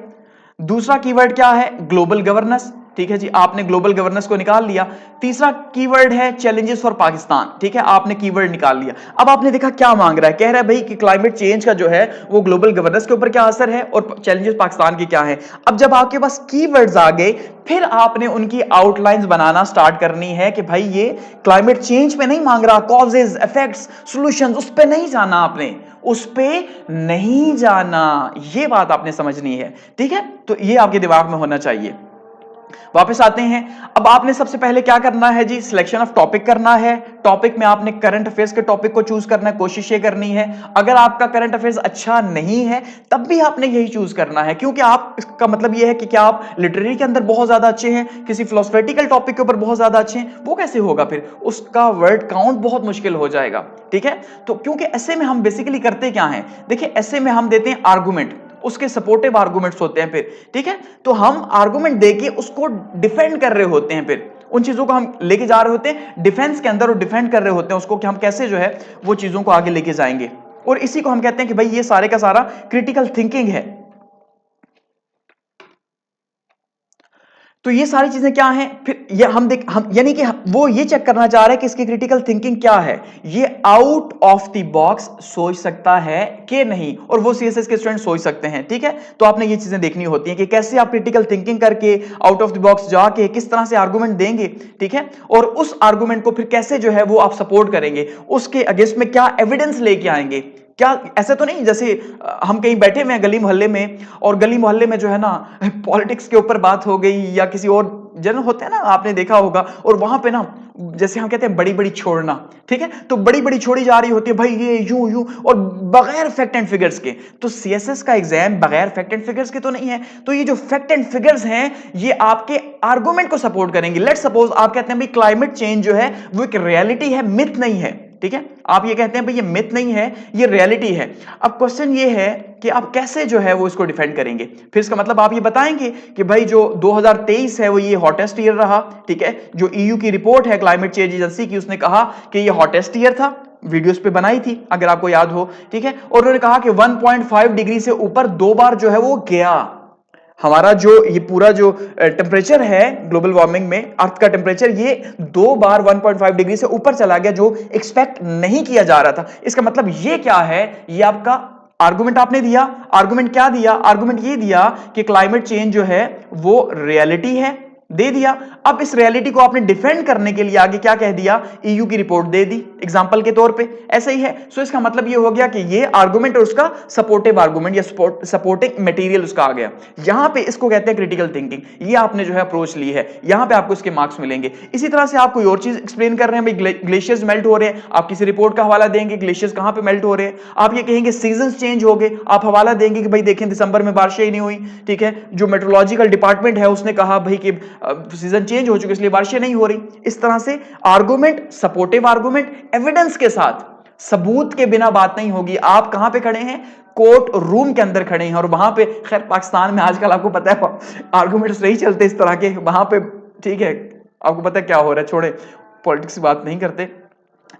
दूसरा कीवर्ड क्या है, ग्लोबल गवर्नेंस, ठीक है जी, आपने ग्लोबल गवर्नेंस को निकाल लिया। तीसरा कीवर्ड है चैलेंजेस फॉर पाकिस्तान, ठीक है, आपने कीवर्ड निकाल लिया। अब आपने देखा क्या मांग रहा है, कह रहा है भाई कि क्लाइमेट चेंज का जो है वो ग्लोबल गवर्नेंस के ऊपर क्या असर है और चैलेंजेस पाकिस्तान के क्या है। अब जब आपके पास कीवर्ड्स आ गए फिर आपने उनकी आउटलाइंस बनाना स्टार्ट करनी है कि भाई ये क्लाइमेट चेंज पे नहीं मांग रहा, कॉजेज इफेक्ट्स सॉल्यूशंस उस पे नहीं जाना, आपने उस पे नहीं जाना, ये बात आपने समझनी है, ठीक है। तो ये आपके दिमाग में होना चाहिए। वापस आते हैं, अब आपने सबसे पहले क्या करना है जी, सिलेक्शन ऑफ टॉपिक करना है। टॉपिक में आपने करंट अफेयर्स के टॉपिक को चूज करना है, कोशिश ये करनी है। अगर आपका करंट अफेयर्स अच्छा नहीं है तब भी आपने यही चूज करना है, क्योंकि आप इसका मतलब यह है कि क्या आप लिटरेरी के अंदर बहुत ज्यादा अच्छे हैं, किसी फिलोसफेटिकल टॉपिक के ऊपर बहुत ज्यादा अच्छे हैं, वो कैसे होगा, फिर उसका वर्ड काउंट बहुत मुश्किल हो जाएगा, ठीक है। तो क्योंकि ऐसे में हम बेसिकली करते क्या हैं, देखिए ऐसे में हम देते हैं आर्गुमेंट, उसके सपोर्टिव आर्गुमेंट्स होते हैं फिर, ठीक है। तो हम आर्गुमेंट देके उसको डिफेंड कर रहे होते हैं, फिर उन चीजों को हम लेके जा रहे होते हैं डिफेंस के अंदर और डिफेंड कर रहे होते हैं उसको कि हम कैसे जो है वो चीजों को आगे लेके जाएंगे। और इसी को हम कहते हैं कि भाई ये सारे का सारा क्रिटिकल थिंकिंग है। तो ये सारी चीजें क्या हैं, फिर ये हम यानी कि वो ये चेक करना चाह रहे हैं कि इसकी क्रिटिकल थिंकिंग क्या है, ये आउट ऑफ द बॉक्स सोच सकता है कि नहीं, और वो सीएसएस के स्टूडेंट सोच सकते हैं, ठीक है। तो आपने ये चीजें देखनी होती हैं कि कैसे आप क्रिटिकल थिंकिंग करके आउट ऑफ द बॉक्स जाके किस तरह से आर्गुमेंट देंगे, ठीक है, और उस आर्गुमेंट को फिर कैसे जो है वो आप सपोर्ट करेंगे, उसके अगेंस्ट में क्या एविडेंस लेके आएंगे। क्या ऐसा तो नहीं जैसे हम कहीं बैठे हुए हैं गली मोहल्ले में, और गली मोहल्ले में जो है ना पॉलिटिक्स के ऊपर बात हो गई या किसी और जनरल होते हैं ना, आपने देखा होगा, और वहां पे ना जैसे हम कहते हैं बड़ी बड़ी छोड़ना, ठीक है, तो बड़ी बड़ी छोड़ी जा रही होती है भाई ये यूं यूं, और बगैर फैक्ट एंड फिगर्स के। तो सीएसएस का एग्जाम बगैर फैक्ट एंड फिगर्स के तो नहीं है, तो ये जो फैक्ट एंड फिगर्स हैं ये आपके आर्गुमेंट को सपोर्ट करेंगे। लेट्स सपोज आप कहते हैं भाई क्लाइमेट चेंज जो है वो एक रियलिटी है, मिथ नहीं है, ठीक है, आप ये कहते हैं भाई ये मिथ नहीं है, ये रियलिटी है। अब क्वेश्चन ये है कि आप कैसे जो है वो इसको डिफेंड करेंगे। फिर इसका मतलब आप ये बताएंगे कि भाई जो 2023 है वो ये हॉटेस्ट ईयर रहा, ठीक है, जो ईयू की रिपोर्ट है क्लाइमेट चेंज एजेंसी की, उसने कहा कि ये हॉटेस्ट ईयर था, वीडियोस पे बनाई थी अगर आपको याद हो, ठीक है, और उन्होंने कहा कि 1.5 डिग्री से ऊपर 2 बार जो है वो गया। हमारा जो ये पूरा जो टेम्परेचर है ग्लोबल वार्मिंग में, अर्थ का टेम्परेचर ये 2 बार 1.5 डिग्री से ऊपर चला गया, जो एक्सपेक्ट नहीं किया जा रहा था। इसका मतलब ये क्या है, ये आपका आर्गुमेंट आपने दिया। आर्गुमेंट क्या दिया, आर्गुमेंट ये दिया कि क्लाइमेट चेंज जो है वो रियलिटी है, दे दिया। अब इस रियलिटी को आपने डिफेंड करने के लिए आगे क्या कह दिया, ईयू की रिपोर्ट दे दी एग्जांपल के तौर पे, ऐसा ही है। सो इसका मतलब ये हो गया कि ये आर्गुमेंट और उसका सपोर्टिव आर्गुमेंट या सपोर्टिंग मटेरियल उसका आ गया। यहां पे इसको कहते हैं क्रिटिकल थिंकिंग। ये आपने जो है अप्रोच ली है, यहां पे आपको इसके मार्क्स मिलेंगे। इसी तरह से आप कोई और चीज एक्सप्लेन कर रहे हैं, भाई ग्लेशियर्स मेल्ट हो रहे हैं, आप किसी रिपोर्ट का हवाला देंगे ग्लेशियर्स कहां पे मेल्ट हो रहे हैं। आप ये कहेंगे सीजन चेंज हो गए, आप हवाला देंगे कि भाई देखें दिसंबर में बारिशें ही नहीं हुई, ठीक है, जो मेट्रोलॉजिकल डिपार्टमेंट है उसने कहा भाई कि सीजन चेंज हो चुके इसलिए बारिशें नहीं हो रही। इस तरह से आर्गुमेंट, सपोर्टिव आर्गुमेंट, एविडेंस के साथ, सबूत के बिना बात नहीं होगी। आप कहां पे खड़े हैं, कोर्ट रूम के अंदर खड़े हैं, और वहां पे खैर पाकिस्तान में आजकल आपको पता है आर्गुमेंट्स नहीं चलते इस तरह के वहां पे, ठीक है, आपको पता है क्या हो रहा है, छोड़े पॉलिटिक्स की बात नहीं करते।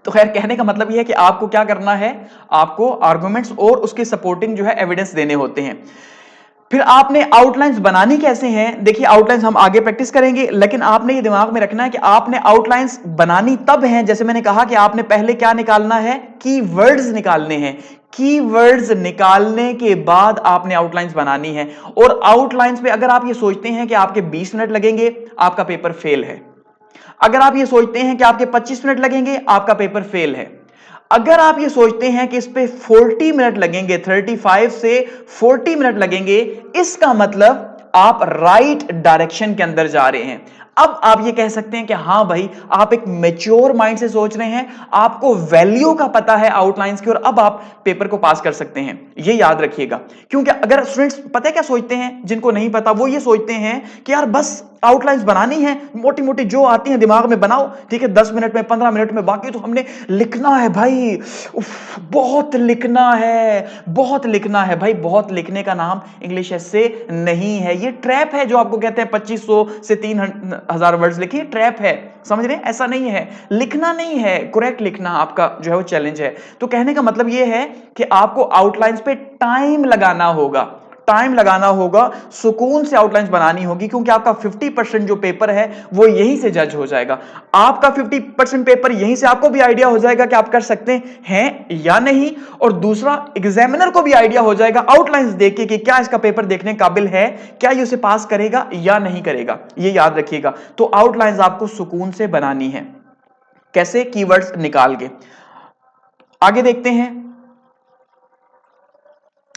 तो खैर कहने का मतलब यह है कि आपको क्या करना है, आपको आर्गुमेंट्स और उसके सपोर्टिंग जो है एविडेंस देने होते हैं। फिर आपने आउटलाइंस बनानी कैसे हैं, देखिए आउटलाइंस हम आगे प्रैक्टिस करेंगे, लेकिन आपने ये दिमाग में रखना है कि आपने आउटलाइंस बनानी तब है, जैसे मैंने कहा कि आपने पहले क्या निकालना है, कीवर्ड्स निकालने हैं। कीवर्ड्स निकालने के बाद आपने आउटलाइंस बनानी है। और आउटलाइंस पे अगर आप ये सोचते हैं कि आपके 20 मिनट लगेंगे, आपका पेपर फेल है। अगर आप ये सोचते हैं कि आपके 25 मिनट लगेंगे, आपका पेपर फेल है। अगर आप ये सोचते हैं कि इस पे 40 मिनट लगेंगे, 35 से 40 मिनट लगेंगे, इसका मतलब आप राइट डायरेक्शन के अंदर जा रहे हैं। अब आप ये कह सकते हैं कि हां भाई आप एक मैच्योर माइंड से सोच रहे हैं, आपको वैल्यू का पता है आउटलाइंस की, और अब आप पेपर को पास कर सकते हैं। ये याद रखिएगा, क्योंकि अगर स्टूडेंट्स पता है क्या सोचते हैं, जिनको नहीं पता वो ये सोचते हैं कि यार बस आउटलाइंस बनानी है, मोटी मोटी जो आती है दिमाग में बनाओ, ठीक है, 10 मिनट में 15 मिनट में, बाकी तो हमने लिखना है भाई, बहुत लिखना है, बहुत लिखना है भाई। बहुत लिखने का नाम इंग्लिश एसे नहीं है, ये ट्रैप है जो आपको कहते हैं 2500 से 3000 वर्ड्स लिखिए, ट्रैप है, समझ रहे हैं, ऐसा नहीं है, लिखना नहीं है, करेक्ट लिखना आपका जो है वो चैलेंज है। तो कहने का मतलब ये है कि आपको आउटलाइंस पे टाइम लगाना होगा, टाइम लगाना होगा, सुकून से आउटलाइंस बनानी होगी, क्योंकि आपका 50% जो पेपर है वो यहीं से जज हो जाएगा। आपका 50% पेपर यहीं से आपको भी आइडिया हो जाएगा कि आप कर सकते हैं या नहीं, और दूसरा एग्जामिनर को भी आइडिया हो जाएगा आउटलाइंस देख के कि क्या इसका पेपर देखने काबिल है, क्या ये उसे पास करेगा या नहीं करेगा। ये याद रखिएगा। तो आउटलाइंस आपको सुकून से बनानी है, कैसे, कीवर्ड्स निकाल के। आगे देखते हैं।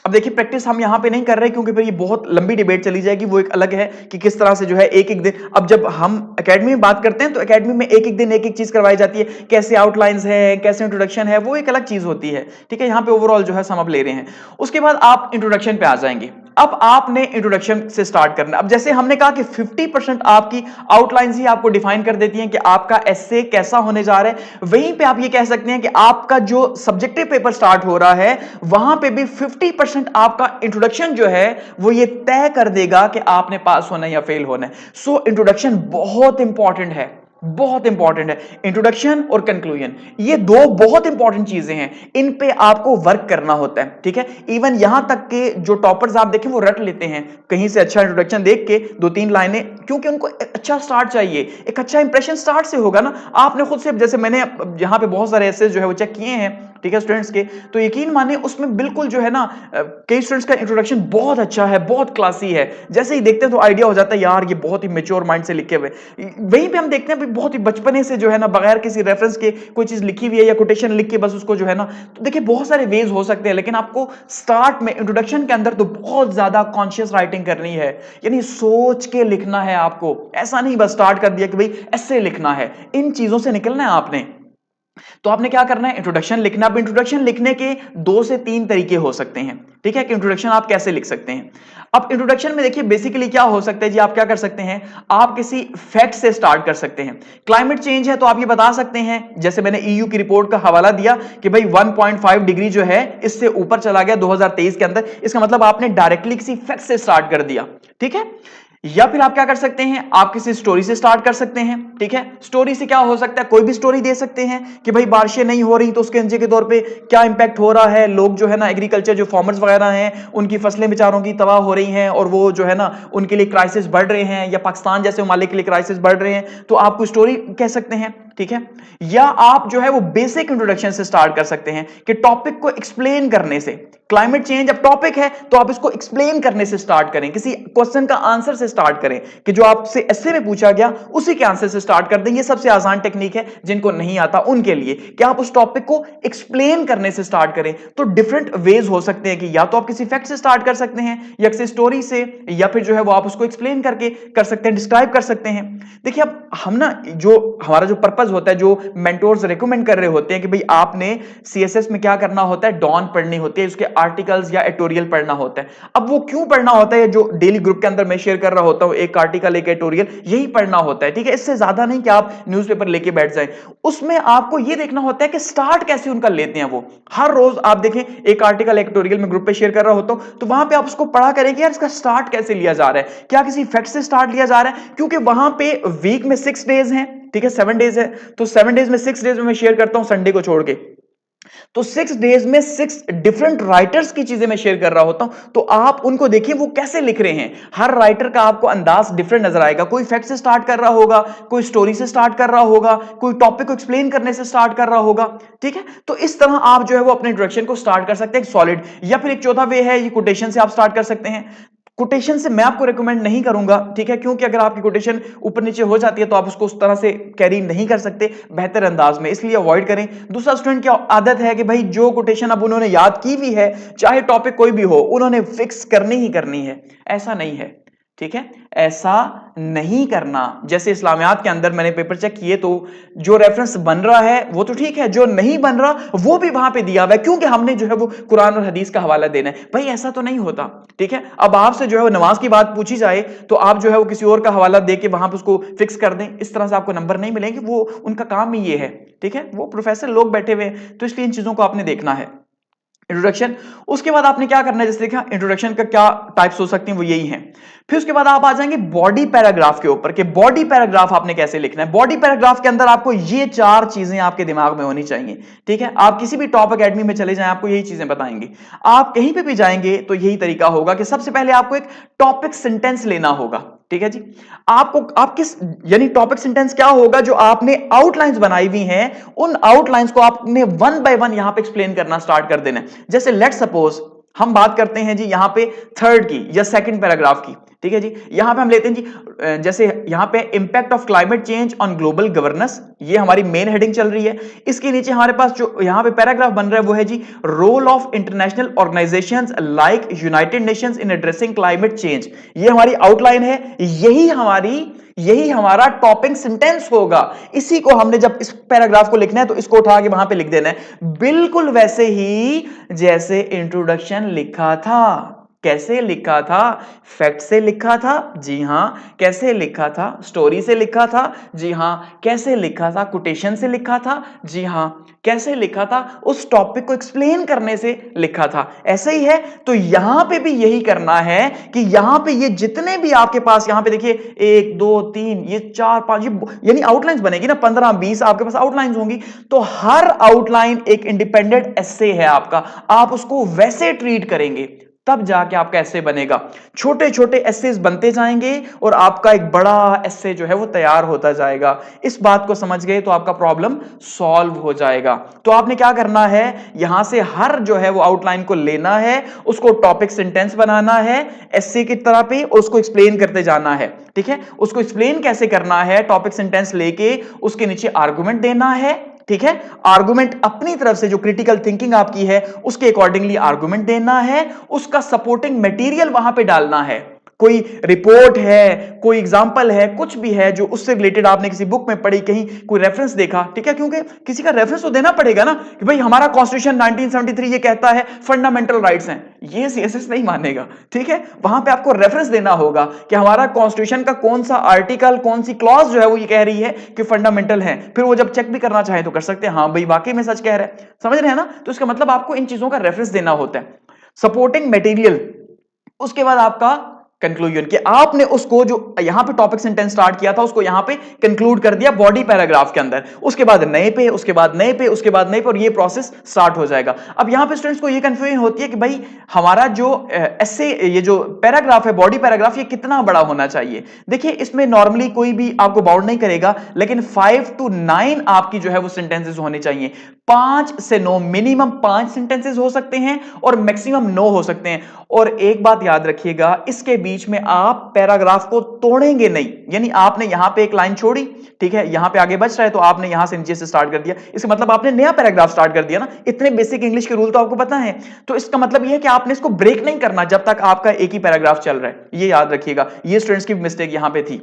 अब देखिए प्रैक्टिस हम यहां पे नहीं कर रहे क्योंकि फिर ये बहुत लंबी डिबेट चली जाएगी, वो एक अलग है कि किस तरह से जो है एक एक दिन, अब जब हम एकेडमी में बात करते हैं तो एकेडमी में एक एक दिन एक एक चीज करवाई जाती है, कैसे आउटलाइंस है, कैसे इंट्रोडक्शन है, वो एक अलग चीज होती है, ठीक है। यहां पे ओवरऑल जो है सम अप ले रहे हैं। उसके बाद आप इंट्रोडक्शन पे आ जाएंगे। अब आपने इंट्रोडक्शन से स्टार्ट करना। अब जैसे हमने कहा कि 50% आपकी आउटलाइंस ही आपको डिफाइन कर देती हैं कि आपका एस्से कैसा होने जा रहा है। वहीं पे आप ये कह सकते हैं कि आपका जो सब्जेक्टिव पेपर स्टार्ट हो रहा है वहां पे भी 50% आपका इंट्रोडक्शन जो है वो ये तय कर देगा कि आपने पास होना है या फेल होना है। सो इंट्रोडक्शन बहुत इंपॉर्टेंट है, बहुत इंपॉर्टेंट है। इंट्रोडक्शन और कंक्लूजन ये दो बहुत इंपॉर्टेंट चीजें हैं, इन पे आपको वर्क करना होता है, ठीक है। इवन यहां तक के जो टॉपर्स आप देखें वो रट लेते हैं कहीं से अच्छा इंट्रोडक्शन देख के 2-3 लाइनें, क्योंकि उनको एक अच्छा स्टार्ट चाहिए, एक अच्छा इंप्रेशन स्टार्ट से होगा ना। आपने खुद से, जैसे मैंने यहां पे बहुत सारे ऐसे जो है वो चेक किए हैं, ठीक है, स्टूडेंट्स के, तो यकीन माने उसमें बिल्कुल जो है ना कई स्टूडेंट्स का इंट्रोडक्शन बहुत अच्छा है, बहुत क्लासी है। जैसे ही देखते हैं तो आइडिया हो जाता है यार ये बहुत ही मैच्योर माइंड से लिखे हुए। वहीं पे हम देखते हैं बहुत ही बचपने से जो है ना बगैर किसी रेफरेंस के कोई चीज लिखी हुई है या कोटेशन लिख के बस उसको जो है ना, तो देखिए बहुत सारे वेज हो सकते हैं, लेकिन आपको स्टार्ट में इंट्रोडक्शन के अंदर तो बहुत ज्यादा कॉन्शियस राइटिंग करनी है, यानी सोच के लिखना है आपको। ऐसा नहीं बस स्टार्ट कर दिया कि भाई ऐसे लिखना है, इन चीजों से निकलना है आपने। तो आपने क्या करना है, इंट्रोडक्शन लिखना। अब इंट्रोडक्शन लिखने के 2 से 3 तरीके हो सकते हैं, ठीक है, कि इंट्रोडक्शन आप कैसे लिख सकते हैं। अब इंट्रोडक्शन में देखिए बेसिकली क्या हो सकता है जी, आप क्या कर सकते हैं, आप किसी फैक्ट से स्टार्ट कर सकते हैं। क्लाइमेट चेंज है तो आप ये बता सकते हैं, जैसे मैंने ईयू की रिपोर्ट का हवाला दिया कि भाई 1.5 डिग्री जो है इससे ऊपर चला गया 2023 के अंदर, इसका मतलब आपने डायरेक्टली किसी फैक्ट से स्टार्ट कर दिया, ठीक है। या फिर आप क्या कर सकते हैं, आप किसी स्टोरी से स्टार्ट कर सकते हैं, ठीक है। स्टोरी से क्या हो सकता है, कोई भी स्टोरी दे सकते हैं कि भाई बारिशें नहीं हो रही तो उसके अंजे के तौर पे क्या इंपैक्ट हो रहा है, लोग जो है ना एग्रीकल्चर जो फार्मर्स वगैरह हैं उनकी फसलें बेचारों की तबाह हो रही हैं और वो जो है ना उनके लिए क्राइसिस बढ़ रहे हैं, या पाकिस्तान जैसे ममालिक के लिए क्राइसिस बढ़ रहे हैं, तो आप कोई स्टोरी कह सकते हैं, ठीक है। या आप जो है वो बेसिक इंट्रोडक्शन से स्टार्ट कर सकते हैं कि टॉपिक को एक्सप्लेन करने से। क्लाइमेट चेंज अब टॉपिक है तो आप इसको एक्सप्लेन करने से स्टार्ट करें, किसी क्वेश्चन का आंसर से स्टार्ट करें कि जो आपसे एस्से में पूछा गया उसी के आंसर से स्टार्ट कर दें। ये सबसे आसान टेक्निक है जिनको नहीं आता उनके लिए, कि आप उस टॉपिक को एक्सप्लेन करने से स्टार्ट करें। तो डिफरेंट वेज हो सकते हैं कि या तो आप किसी फैक्ट से स्टार्ट कर सकते हैं या किसी स्टोरी से, या फिर जो है वो आप उसको एक्सप्लेन करके कर सकते हैं, डिस्क्राइब कर सकते हैं। देखिए अब हम ना जो हमारा जो पर्पस होता है, जो मेंटोर्स रिकमेंड कर रहे होते हैं कि भाई आपने सीएसएस में क्या करना होता है, डॉन पढ़नी होती है, उसके आर्टिकल्स या एडिटोरियल पढ़ना होता है। अब वो क्यों पढ़ना होता है, जो डेली ग्रुप के अंदर मैं शेयर कर रहा होता हूं, एक आर्टिकल एक एडिटोरियल यही पढ़ना होता है, ठीक है। इससे ज्यादा नहीं कि आप न्यूज़पेपर लेके बैठ जाएं। उसमें आपको ये देखना होता है कि स्टार्ट कैसे उनका लेते हैं वो। हर रोज आप देखें एक आर्टिकल एडिटोरियल में ग्रुप पे शेयर कर रहा होता हूं, तो वहां पे आप उसको पढ़ा करें कि यार इसका स्टार्ट कैसे लिया जा रहा है, क्या किसी फैक्ट से स्टार्ट लिया जा रहा है, क्योंकि वहां पे वीक में 6 डेज हैं, ठीक है, 7 डेज है, तो 7 डेज में 6 डेज में मैं शेयर करता हूं संडे को छोड़ के, तो 6 डेज में 6 डिफरेंट राइटर्स की चीजें मैं शेयर कर रहा होता हूं। तो आप उनको देखिए वो कैसे लिख रहे हैं, हर राइटर का आपको अंदाज डिफरेंट नजर आएगा। कोई फैक्ट से स्टार्ट कर रहा होगा, कोई स्टोरी से स्टार्ट कर रहा होगा, कोई टॉपिक को एक्सप्लेन करने से स्टार्ट कर रहा होगा, ठीक है। तो इस तरह आप जो है वो अपने इंट्रोडक्शन को स्टार्ट कर सकते हैं सॉलिड। या फिर एक चौथा वे है, ये कोटेशन से आप स्टार्ट कर सकते हैं। कोटेशन से मैं आपको रेकमेंड नहीं करूंगा, ठीक है, क्योंकि अगर आपकी कोटेशन ऊपर नीचे हो जाती है तो आप उसको उस तरह से कैरी नहीं कर सकते बेहतर अंदाज में, इसलिए अवॉइड करें। दूसरा, स्टूडेंट की आदत है कि भाई जो कोटेशन अब उन्होंने याद की हुई है, चाहे टॉपिक कोई भी हो, उन्होंने फिक्स करनी ही करनी है। ऐसा नहीं है, ठीक है, ऐसा नहीं करना। जैसे इस्लामियात के अंदर मैंने पेपर चेक किए तो जो रेफरेंस बन रहा है वो तो ठीक है, जो नहीं बन रहा वो भी वहां पे दिया हुआ है, क्योंकि हमने जो है वो कुरान और हदीस का हवाला देना है। भाई ऐसा तो नहीं होता, ठीक है। अब आपसे जो है वो नमाज की बात पूछी जाए तो आप जो है वो किसी और का हवाला दे के वहां पे उसको फिक्स कर दें, इस तरह से आपको नंबर नहीं मिलेंगे। वो उनका काम ही ये है, ठीक है, वो प्रोफेसर लोग बैठे हुए हैं, तो इसलिए इन चीजों को आपने देखना है। इंट्रोडक्शन, उसके बाद आपने क्या करना है, जैसे देखा इंट्रोडक्शन का क्या टाइप्स हो सकती हैं वो यही हैं। फिर उसके बाद आप आ जाएंगे बॉडी पैराग्राफ के ऊपर, कि बॉडी पैराग्राफ आपने कैसे लिखना है। बॉडी पैराग्राफ के अंदर आपको ये 4 चीजें आपके दिमाग में होनी चाहिए, ठीक है। आप किसी भी टॉप एकेडमी में चले जाएं, आपको यही चीजें बताएंगे। आप कहीं पे भी जाएंगे तो यही तरीका होगा कि सबसे पहले आपको एक टॉपिक सेंटेंस लेना होगा, ठीक है जी। आपको आप किस, यानी टॉपिक सेंटेंस क्या होगा, जो आपने आउटलाइंस बनाई हुई हैं उन आउटलाइंस को आपने वन बाय वन यहां पे एक्सप्लेन करना स्टार्ट कर देना है। जैसे लेट सपोज हम बात करते हैं जी यहां पे थर्ड की या सेकंड पैराग्राफ की, ठीक है जी। यहां पे हम लेते हैं जी, जैसे यहां पे impact of climate change on global governance, ये हमारी मेन हेडिंग चल रही है। इसके नीचे हमारे पास जो यहां पे पैराग्राफ बन रहा है वो है जी role of international organizations like United Nations in addressing climate change. ये हमारी आउटलाइन है, यही हमारा टॉपिक सेंटेंस होगा। इसी को हमने जब इस पैराग्राफ को लिखना है तो इसको उठा के वहां पे लिख देना है, बिल्कुल वैसे ही जैसे इंट्रोडक्शन लिखा था, कैसे लिखा था? फैक्ट से लिखा था? जी हाँ। कैसे लिखा था? स्टोरी से लिखा था? जी हाँ। कैसे लिखा था? कोटेशन से लिखा था? जी हाँ। कैसे लिखा था? उस टॉपिक को एक्सप्लेन करने से लिखा था। ऐसा ही है, तो यहां पे भी यही करना है कि यहां पे ये जितने भी आपके पास, यहां पे देखिए 1 2 3 ये 4 5, ये यानी आउटलाइंस बनेगी ना, 15 20 आपके पास आउटलाइंस होंगी। तो हर आउटलाइन एक इंडिपेंडेंट एसे है आपका, आप उसको वैसे ट्रीट करेंगे तब जाके आपका एसे बनेगा। छोटे छोटे एसेस बनते जाएंगे और आपका एक बड़ा एसे जो है वो तैयार होता जाएगा। इस बात को समझ गए तो आपका प्रॉब्लम सॉल्व हो जाएगा। तो आपने क्या करना है, यहां से हर जो है वो आउटलाइन को लेना है, उसको टॉपिक सेंटेंस बनाना है एसे की तरह पे, उसको एक्सप्लेन करते जाना है। ठीक है, उसको एक्सप्लेन कैसे करना है, टॉपिक सेंटेंस लेके उसके नीचे आर्गुमेंट देना है। ठीक है, आर्गुमेंट अपनी तरफ से जो क्रिटिकल थिंकिंग आपकी है उसके अकॉर्डिंगली आर्गुमेंट देना है, उसका सपोर्टिंग मटेरियल वहां पे डालना है। कोई रिपोर्ट है, कोई एग्जांपल है, कुछ भी है जो उससे रिलेटेड आपने किसी बुक में पढ़ी, कहीं कोई रेफरेंस देखा। ठीक है, क्योंकि किसी का रेफरेंस तो देना पड़ेगा ना कि भाई हमारा कॉन्स्टिट्यूशन 1973 ये कहता है फंडामेंटल राइट्स हैं, ये सीएसएस नहीं मानेगा। ठीक है, वहां पे आपको रेफरेंस देना होगा कि हमारा कॉन्स्टिट्यूशन का कौन सा आर्टिकल, कौन सी क्लॉज जो है वो ये कह रही है कि फंडामेंटल है। फिर वो जब चेक भी करना चाहे तो कर सकते हैं, हाँ भाई वाकई में सच कह रहे हैं। समझ रहे हैं ना? तो इसका मतलब आपको इन चीजों का रेफरेंस देना होता है, सपोर्टिंग मटेरियल। उसके बाद आपका कंक्लूजन, कि आपने उसको जो यहां पे टॉपिक सेंटेंस स्टार्ट किया था उसको यहां पे कंक्लूड कर दिया बॉडी पैराग्राफ के अंदर, उसके बाद नए पे, उसके बाद नए पे, उसके बाद नए पे, और ये प्रोसेस स्टार्ट हो जाएगा। अब यहां पे स्टूडेंट्स को ये कंफ्यूजन होती है कि भाई हमारा जो एसे, ये जो पैराग्राफ है, बॉडी पैराग्राफ, ये कितना बड़ा होना चाहिए। देखिए इसमें नॉर्मली कोई भी आपको बाउंड नहीं करेगा, लेकिन 5 to 9 आपकी जो है वो सेंटेंसेस होने चाहिए। 5 से 9, मिनिमम 5 सेंटेंसेस हो सकते हैं और मैक्सिमम 9 हो सकते हैं। और एक बात याद रखिएगा, इसके बीच में आप पैराग्राफ को तोड़ेंगे नहीं, यानी आपने यहां पे एक लाइन छोड़ी, ठीक है, यहां पे आगे बच रहा है तो आपने यहां से नीचे से स्टार्ट कर दिया, इसका मतलब आपने नया पैराग्राफ स्टार्ट कर दिया ना। इतने बेसिक इंग्लिश के रूल तो आपको पता है। तो इसका मतलब यह है कि आपने इसको ब्रेक नहीं करना जब तक आपका एक ही पैराग्राफ चल रहा है, ये याद रखिएगा। ये स्टूडेंट्स की मिस्टेक यहां पे थी।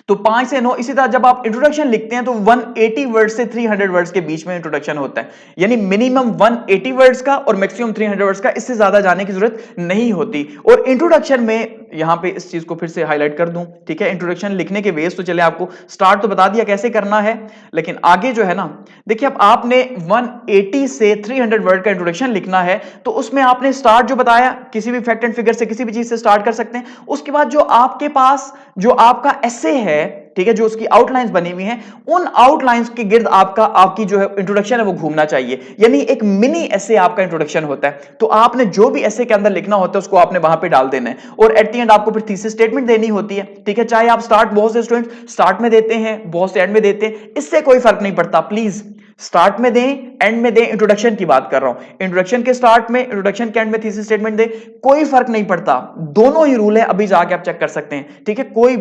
तो 5 से 9, इसी तरह जब आप इंट्रोडक्शन लिखते हैं तो 180 वर्ड से 300 वर्ड्स के बीच में इंट्रोडक्शन होता है, यानी मिनिमम 180 वर्ड्स का और मैक्सिमम 300 वर्ड्स का, इससे ज्यादा जाने की जरूरत नहीं होती। और इंट्रोडक्शन में यहां पे इस चीज को फिर से हाईलाइट कर दूं, ठीक है, इंट्रोडक्शन लिखने के वेज तो चले आपको स्टार्ट तो बता दिया कैसे करना है, लेकिन आगे जो है ना, देखिए अब आपने 180 से 300 वर्ड का इंट्रोडक्शन लिखना है, तो उसमें आपने स्टार्ट जो बताया किसी भी फैक्ट एंड फिगर से, किसी भी चीज से स्टार्ट कर सकते हैं। उसके बाद जो आपके पास जो आपका एसे है, ठीक है, जो उसकी आउटलाइंस बनी हुई हैं, उन आउटलाइंस के गिर्द आपकी जो है इंट्रोडक्शन है वो घूमना चाहिए, यानी एक मिनी एसे आपका इंट्रोडक्शन होता है। तो आपने जो भी एसे के अंदर लिखना होता है उसको आपने वहां पे डाल देना है, और एट द एंड आपको फिर थीसिस स्टेटमेंट देनी होती है। ठीक है, चाहे आप स्टार्ट, बहुत से स्टूडेंट स्टार्ट में देते हैं, बहुत से एंड में देते हैं, इससे कोई फर्क नहीं पड़ता। प्लीज स्टार्ट में दें, एंड में दें, इंट्रोडक्शन की बात कर रहा हूं, इंट्रोडक्शन के स्टार्ट में, इंट्रोडक्शन के एंड में थीसिस स्टेटमेंट दें, कोई फर्क नहीं पड़ता। दोनों ही रूल है, अभी जाके आप चेक कर सकते हैं। ठीक है, कोई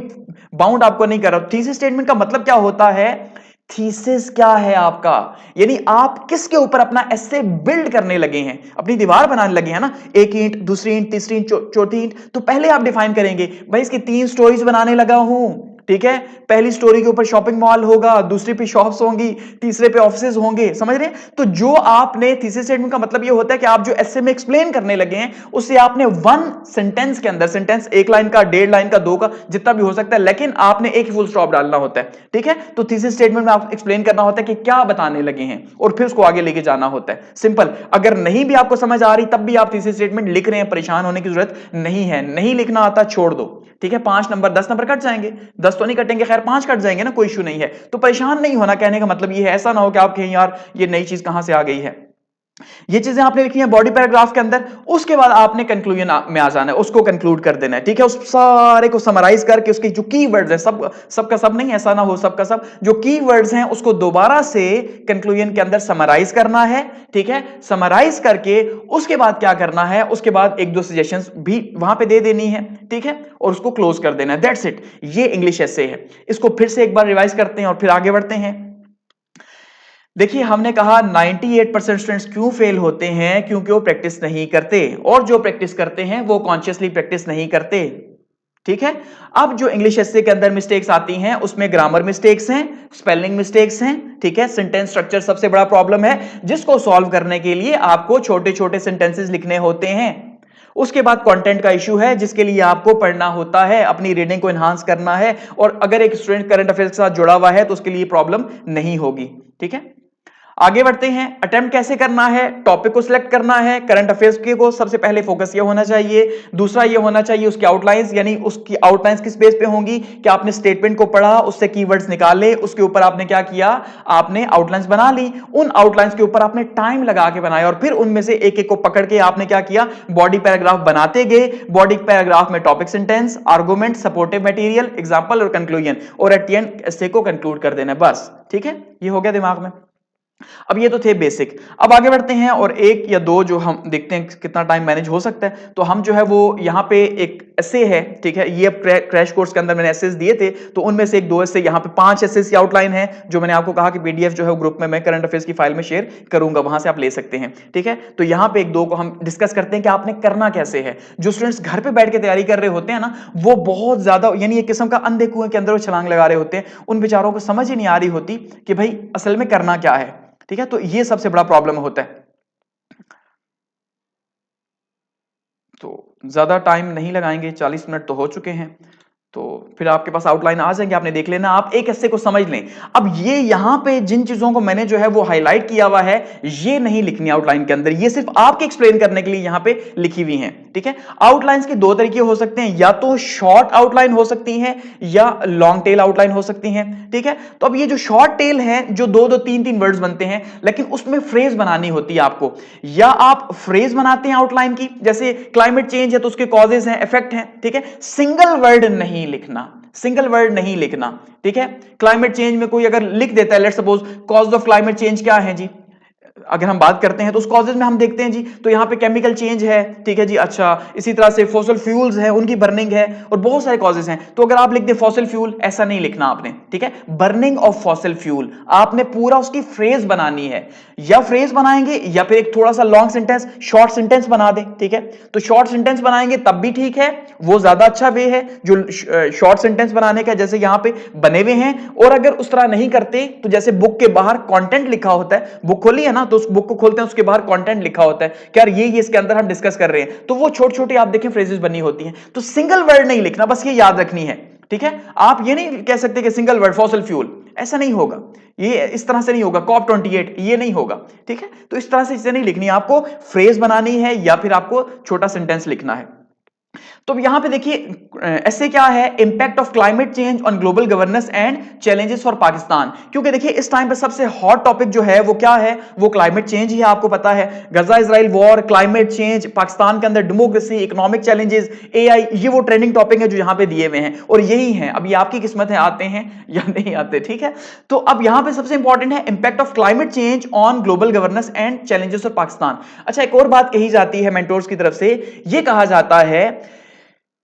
बाउंड आपको नहीं कर रहा। थीसिस स्टेटमेंट का मतलब क्या होता है, थीसिस क्या है आपका, यानी आप किसके ऊपर अपना एसे बिल्ड करने लगे हैं, अपनी दीवार बनाने लगे हैं ना, एक ईंट, दूसरी ईंट, तीसरी ईंट, चौथी ईंट। तो पहले आप डिफाइन करेंगे भाई इसकी 3 स्टोरीज बनाने लगा हूं। ठीक है, पहली स्टोरी के ऊपर शॉपिंग मॉल होगा, दूसरी पे शॉप्स होंगी, तीसरे पे ऑफिसेज होंगे। समझ रहे हैं? तो जो आपने थीसिस स्टेटमेंट का मतलब ये होता है कि आप जो एसे में एक्सप्लेन करने लगे हैं उसे आपने 1 सेंटेंस के अंदर, सेंटेंस 1 लाइन का, 1.5 लाइन का, 2 का, जितना भी हो सकता है, लेकिन आपने एक फुल स्टॉप डालना होता है। ठीक है, तो थीसिस स्टेटमेंट में आप एक्सप्लेन करना होता है कि क्या बताने लगे हैं और फिर उसको आगे लेके जाना होता है। सिंपल। अगर नहीं भी आपको समझ आ रही तब भी आप थीसिस स्टेटमेंट लिख रहे हैं, परेशान होने की जरूरत नहीं है। नहीं लिखना आता छोड़ दो। ठीक है, 5 नंबर 10 नंबर कट जाएंगे, 10 तो नहीं कटेंगे, खैर 5 कट जाएंगे ना, कोई इशू नहीं है। तो परेशान नहीं होना, कहने का मतलब ये है, ऐसा ना हो कि आप कहें यार ये नई चीज कहां से आ गई है। ये चीजें आपने लिखी हैं बॉडी पैराग्राफ के अंदर, उसके बाद आपने कंक्लूजन में आ जाना है, उसको कंक्लूड कर देना है। ठीक है, उस सारे को समराइज करके उसके जो कीवर्ड्स हैं, सबका सब नहीं, ऐसा ना हो सबका सब, जो कीवर्ड्स हैं उसको दोबारा से कंक्लूजन के अंदर समराइज करना है। ठीक है, समराइज करके उसके बाद क्या करना है, उसके बाद 1-2 सजेशंस भी वहां पे दे देनी है। ठीक है, और उसको क्लोज कर देना है। That's it. ये इंग्लिश एसे है। इसको फिर से एक बार रिवाइज करते हैं और फिर आगे बढ़ते हैं। देखिए हमने कहा 98% स्टूडेंट्स क्यों फेल होते हैं, क्योंकि वो प्रैक्टिस नहीं करते, और जो प्रैक्टिस करते हैं वो कॉन्शियसली प्रैक्टिस नहीं करते। ठीक है, अब जो इंग्लिश एसे के अंदर मिस्टेक्स आती हैं उसमें ग्रामर मिस्टेक्स हैं, स्पेलिंग मिस्टेक्स हैं। ठीक है, सेंटेंस स्ट्रक्चर सबसे बड़ा प्रॉब्लम है, जिसको सॉल्व करने के लिए आपको छोटे छोटे सेंटेंसेस लिखने होते हैं। उसके बाद कंटेंट का इशू है जिसके लिए आपको पढ़ना होता है, अपनी रीडिंग को एनहांस करना है, और अगर एक स्टूडेंट करंट अफेयर्स के साथ जुड़ा हुआ है तो उसके लिए प्रॉब्लम नहीं होगी। ठीक है, आगे बढ़ते हैं। अटेम्प्ट कैसे करना है, टॉपिक को सिलेक्ट करना है, करंट अफेयर्स के को सबसे पहले फोकस ये होना चाहिए। दूसरा ये होना चाहिए उसकी आउटलाइंस, यानी उसकी आउटलाइंस किस बेस पे होंगी कि आपने स्टेटमेंट को पढ़ा, उससे कीवर्ड्स निकाले, उसके ऊपर आपने क्या किया, आपने आउटलाइंस बना ली, उन आउटलाइंस के ऊपर आपने टाइम लगा के बनाया और फिर उनमें से एक एक को पकड़ के आपने क्या किया, बॉडी पैराग्राफ बनाते गए। बॉडी पैराग्राफ में topic, sentence, argument, supportive material, example और कंक्लूजन, और एट द एंड ऐसे को कंक्लूड कर देना बस। ठीक है, ये हो गया दिमाग में। अब ये तो थे बेसिक। अब आगे बढ़ते हैं और एक या दो जो हम देखते हैं कितना टाइम मैनेज हो सकता है। तो हम जो है वो यहाँ पे एक एसे है, ठीक है, ये क्रैश कोर्स के अंदर मैंने एसेस दिए थे, तो उनमें से एक दो एसे, यहाँ पे 5 एसेस की आउटलाइन है जो मैंने आपको कहा कि पीडीएफ जो है ग्रुप में मैं करंट अफेयर्स की फाइल में शेयर करूंगा, वहां से आप ले सकते हैं। ठीक है, तो यहाँ पे एक दो को हम डिस्कस करते हैं कि आपने करना कैसे है। जो स्टूडेंट्स घर पे बैठ के तैयारी कर रहे होते हैं ना, वो बहुत ज्यादा यानी एक किस्म का अंधे कुएं के अंदर वो छलांग लगा रहे होते हैं, उन बेचारों को समझ ही नहीं आ रही होती कि भाई असल में करना क्या है। ठीक है, तो ये सबसे बड़ा प्रॉब्लम होता है। तो ज्यादा टाइम नहीं लगाएंगे, 40 मिनट तो हो चुके हैं, तो फिर आपके पास आउटलाइन आ जाएंगे, आपने देख लेना, आप एक ऐसे को समझ लें। अब ये यहां पे जिन चीजों को मैंने जो है वो हाईलाइट किया हुआ है, ये नहीं लिखनी आउटलाइन के अंदर, ये सिर्फ आपके एक्सप्लेन करने के लिए यहां पे लिखी हुई हैं। ठीक है, आउटलाइंस के दो तरीके हो सकते हैं, या तो शॉर्ट आउटलाइन हो सकती है या लॉन्ग टेल आउटलाइन हो सकती है। ठीक है, तो अब ये जो शॉर्ट टेल है, जो दो दो तीन तीन वर्ड्स बनते हैं, लेकिन उसमें फ्रेज बनानी होती है आपको, या आप फ्रेज बनाते हैं आउटलाइन की, जैसे क्लाइमेट चेंज है तो उसके कॉजेज हैं, इफेक्ट हैं। ठीक है, सिंगल वर्ड नहीं लिखना, सिंगल वर्ड नहीं लिखना। ठीक है, क्लाइमेट चेंज में कोई अगर लिख देता है, let's suppose cause of climate change क्या है जी, अगर हम बात करते हैं तो उस कॉजेज में हम देखते हैं जी, तो यहां पे केमिकल चेंज है। ठीक है जी, अच्छा, इसी तरह से फॉसिल फ्यूल्स है, उनकी बर्निंग है, और बहुत सारे कॉजेज हैं। तो अगर आप लिख दे फॉसिल फ्यूल, ऐसा नहीं लिखना आपने। ठीक है, बर्निंग ऑफ फॉसिल फ्यूल, आपने पूरा उसकी फ्रेज बनानी है, या फ्रेज बनाएंगे या फिर एक थोड़ा सा लॉन्ग सेंटेंस, शॉर्ट सेंटेंस बना दे। ठीक है, तो शॉर्ट सेंटेंस बनाएंगे तब भी ठीक है, वो ज्यादा अच्छा वे है जो शॉर्ट सेंटेंस बनाने का, जैसे यहां पे बने हुए हैं। और अगर उस तरह नहीं करते तो जैसे बुक के बाहर कंटेंट लिखा होता है, बुक खोली है ना, तो उस बुक को खोलते हैं, उसके बाहर कंटेंट लिखा होता है कि यार ये इसके अंदर हम डिस्कस कर रहे हैं, तो वो छोटी छोटी आप देखें फ्रेजेस बनी होती हैं। तो सिंगल वर्ड नहीं लिखना, बस ये याद रखनी है। ठीक है, आप ये नहीं कह सकते कि सिंगल वर्ड फॉसिल फ्यूल, ऐसा नहीं होगा, ये इस तरह से नहीं होगा, कॉप 28 ये नहीं होगा। ठीक है, तो इस तरह से चीजें नहीं लिखनी, आपको फ्रेज बनानी है या फिर आपको छोटा सेंटेंस लिखना है। तो यहां पे देखिए ऐसे क्या है, impact of climate change on global governance and challenges for Pakistan, क्योंकि देखिए इस टाइम पे सबसे हॉट टॉपिक जो है वो क्या है, वो क्लाइमेट चेंज ही है। आपको पता है Gaza Israel war, climate change, Pakistan के अंदर डेमोक्रेसी, इकोनॉमिक चैलेंजेस, एआई, ये वो ट्रेंडिंग टॉपिक है जो यहां पे दिए हुए हैं, और यही है। अब ये आपकी किस्मत है, आते हैं या नहीं आते। ठीक है, तो अब यहां पे सबसे इंपॉर्टेंट है impact of climate change on global governance and challenges of Pakistan. अच्छा, एक और बात कही जाती है मेंटोर्स की तरफ से, ये कहा जाता है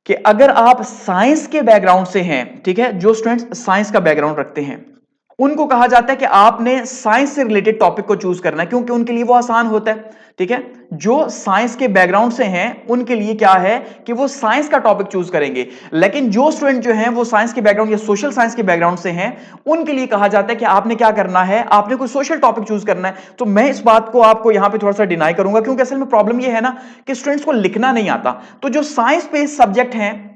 कि अगर आप साइंस के बैकग्राउंड से हैं, ठीक है, जो स्टूडेंट्स साइंस का बैकग्राउंड रखते हैं, उनको कहा जाता है कि आपने साइंस से रिलेटेड टॉपिक को चूज करना है, क्योंकि उनके लिए वो आसान होता है। ठीक है, जो साइंस के बैकग्राउंड से हैं उनके लिए क्या है कि वो साइंस का टॉपिक चूज करेंगे, लेकिन जो स्टूडेंट जो हैं वो साइंस के बैकग्राउंड या सोशल साइंस के बैकग्राउंड से हैं, उनके लिए कहा जाता है कि आपने क्या करना है, आपने कोई सोशल टॉपिक चूज करना है। तो मैं इस बात को आपको यहां पे थोड़ा सा डिनाई करूंगा, क्योंकि असल में प्रॉब्लम ये है ना कि स्टूडेंट्स को लिखना नहीं आता। तो जो साइंस बेस्ड सब्जेक्ट हैं,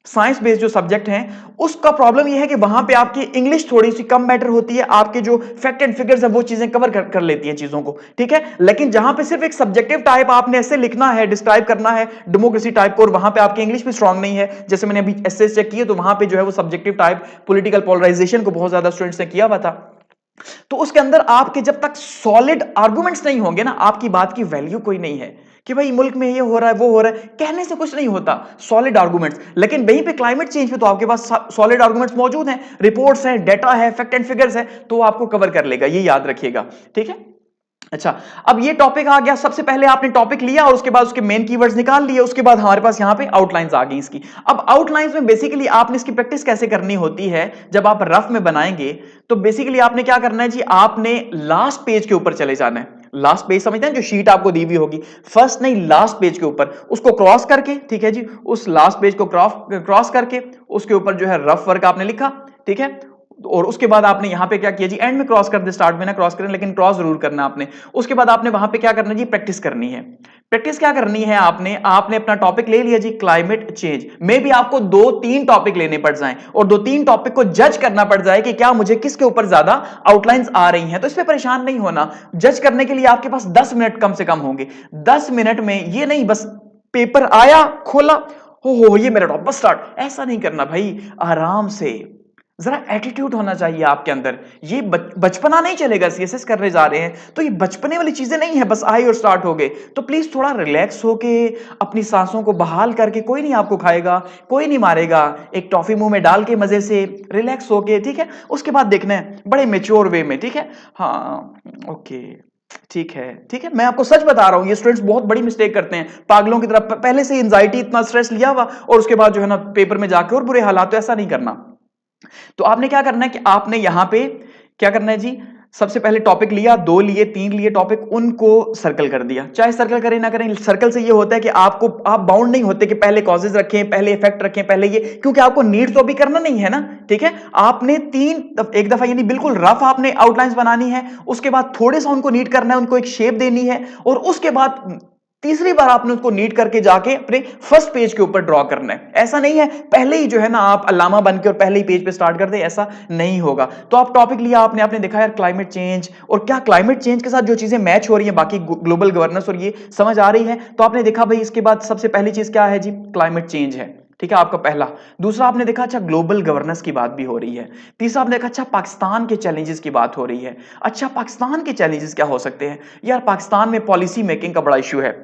साइंस बेस्ड जो सब्जेक्ट हैं, उसका प्रॉब्लम यह है कि वहां पे आपकी इंग्लिश थोड़ी सी कम मैटर होती है, आपके जो फैक्ट एंड फिगर्स है वो चीजें कवर कर लेती हैं चीजों को। ठीक है, लेकिन जहां पे सिर्फ एक सब्जेक्टिव टाइप आपने ऐसे लिखना है, डिस्क्राइब करना है डेमोक्रेसी टाइप को, और वहां पे आपकी इंग्लिश भी स्ट्रांग नहीं है, जैसे मैंने अभी एसए चेक किया तो वहां पे जो है वो सब्जेक्टिव टाइप पॉलिटिकल पोलराइजेशन को बहुत ज्यादा स्टूडेंट्स ने किया हुआ था। तो उसके अंदर आपके जब तक सॉलिड आर्गुमेंट्स नहीं होंगे ना, आपकी बात की वैल्यू कोई नहीं है कि भाई मुल्क में ये हो रहा है वो हो रहा है, कहने से कुछ नहीं होता, सॉलिड आर्गुमेंट्स। लेकिन वहीं पे क्लाइमेट चेंज पे तो आपके पास सॉलिड आर्गुमेंट्स मौजूद हैं, रिपोर्ट्स हैं, डेटा है, फैक्ट एंड फिगर्स है, तो आपको कवर कर लेगा, ये याद रखिएगा। ठीक है, अच्छा, अब ये टॉपिक आ गया, सबसे पहले आपने टॉपिक लिया और उसके बाद उसके मेन कीवर्ड्स निकाल लिए, उसके बाद हमारे पास यहां पे आउटलाइंस आ गई इसकी। अब आउटलाइंस में बेसिकली आपने इसकी प्रैक्टिस कैसे करनी होती है, जब आप रफ में बनाएंगे तो बेसिकली आपने क्या करना है जी, आपने लास्ट पेज के ऊपर चले जाना है। लास्ट पेज समझते हैं, जो शीट आपको दी हुई होगी, फर्स्ट नहीं लास्ट पेज के ऊपर, उसको क्रॉस करके, ठीक है जी, उस लास्ट पेज को क्रॉस करके उसके ऊपर जो है रफ वर्क आपने लिखा। ठीक है, और उसके बाद आपने यहां पे क्या किया जी, एंड में क्रॉस कर दे, स्टार्ट में ना क्रॉस करें लेकिन क्रॉस जरूर करना आपने। उसके बाद आपने वहां पे क्या करना जी, प्रैक्टिस करनी है। प्रैक्टिस क्या करनी है आपने अपना टॉपिक ले लिया जी क्लाइमेट चेंज, मे भी आपको 2-3 टॉपिक लेने पड़ जाएं और 2-3 टॉपिक को जज करना पड़ जाए कि क्या मुझे किसके ऊपर ज्यादा आउटलाइंस आ रही हैं, तो इस पे परेशान नहीं होना। जज करने के लिए आपके पास 10 मिनट कम से कम होंगे। 10 मिनट में ये नहीं बस पेपर आया खोला, हो ये मेरा टॉप बस स्टार्ट, ऐसा नहीं करना भाई। आराम से, जरा एटीट्यूड होना चाहिए आपके अंदर। ये बचपना नहीं चलेगा, सीएसएस करने जा रहे हैं तो ये बचपने वाली चीजें नहीं है बस आए और स्टार्ट हो गए। तो प्लीज थोड़ा रिलैक्स होके अपनी सांसों को बहाल करके, कोई नहीं आपको खाएगा, कोई नहीं मारेगा, एक टॉफी मुंह में डाल के मजे से रिलैक्स होके, ठीक है। उसके बाद देखना है बड़े मेच्योर वे में, ठीक है। हाँ, ओके, ठीक है, ठीक है। मैं आपको सच बता रहा हूं, ये स्टूडेंट्स बहुत बड़ी मिस्टेक करते हैं, पागलों की तरफ पहले से एंजाइटी, इतना स्ट्रेस लिया हुआ और उसके बाद जो है ना पेपर में जाके और बुरे हालात। तो ऐसा नहीं करना। तो आपने क्या करना है कि आपने यहां पे क्या करना है जी, सबसे पहले टॉपिक लिया, 2 लिए, 3 लिए टॉपिक, उनको सर्कल कर दिया। चाहे सर्कल करें ना करें, सर्कल से ये होता है कि आप बाउंड नहीं होते कि पहले कॉजेज रखें, पहले इफेक्ट रखें, पहले ये, क्योंकि आपको नीड तो अभी करना नहीं है ना, ठीक है। आपने एक दफा यानी बिल्कुल रफ आपने आउटलाइंस बनानी है, उसके बाद थोड़े सा उनको नीड करना है, उनको एक शेप देनी है, और उसके बाद तीसरी बार आपने उसको नीट करके जाके अपने फर्स्ट पेज के ऊपर ड्रॉ करना है। ऐसा नहीं है पहले ही जो है ना आप अल्लामा बन के और पहले ही पेज पे स्टार्ट कर दे, ऐसा नहीं होगा। तो आप टॉपिक लिया आपने देखा यार क्लाइमेट चेंज, और क्या क्लाइमेट चेंज के साथ जो चीजें मैच हो रही है बाकी ग्लोबल गवर्नेंस और ये समझ आ रही है, तो आपने देखा भाई इसके बाद सबसे पहली चीज क्या है जी, क्लाइमेट चेंज है, ठीक है, आपका पहला। दूसरा आपने देखा अच्छा ग्लोबल गवर्नेंस की बात भी हो रही है। तीसरा आपने देखा अच्छा पाकिस्तान के चैलेंजेस की बात हो रही है। अच्छा पाकिस्तान के चैलेंजेस क्या हो सकते हैं यार, पाकिस्तान में पॉलिसी मेकिंग का बड़ा इशू है,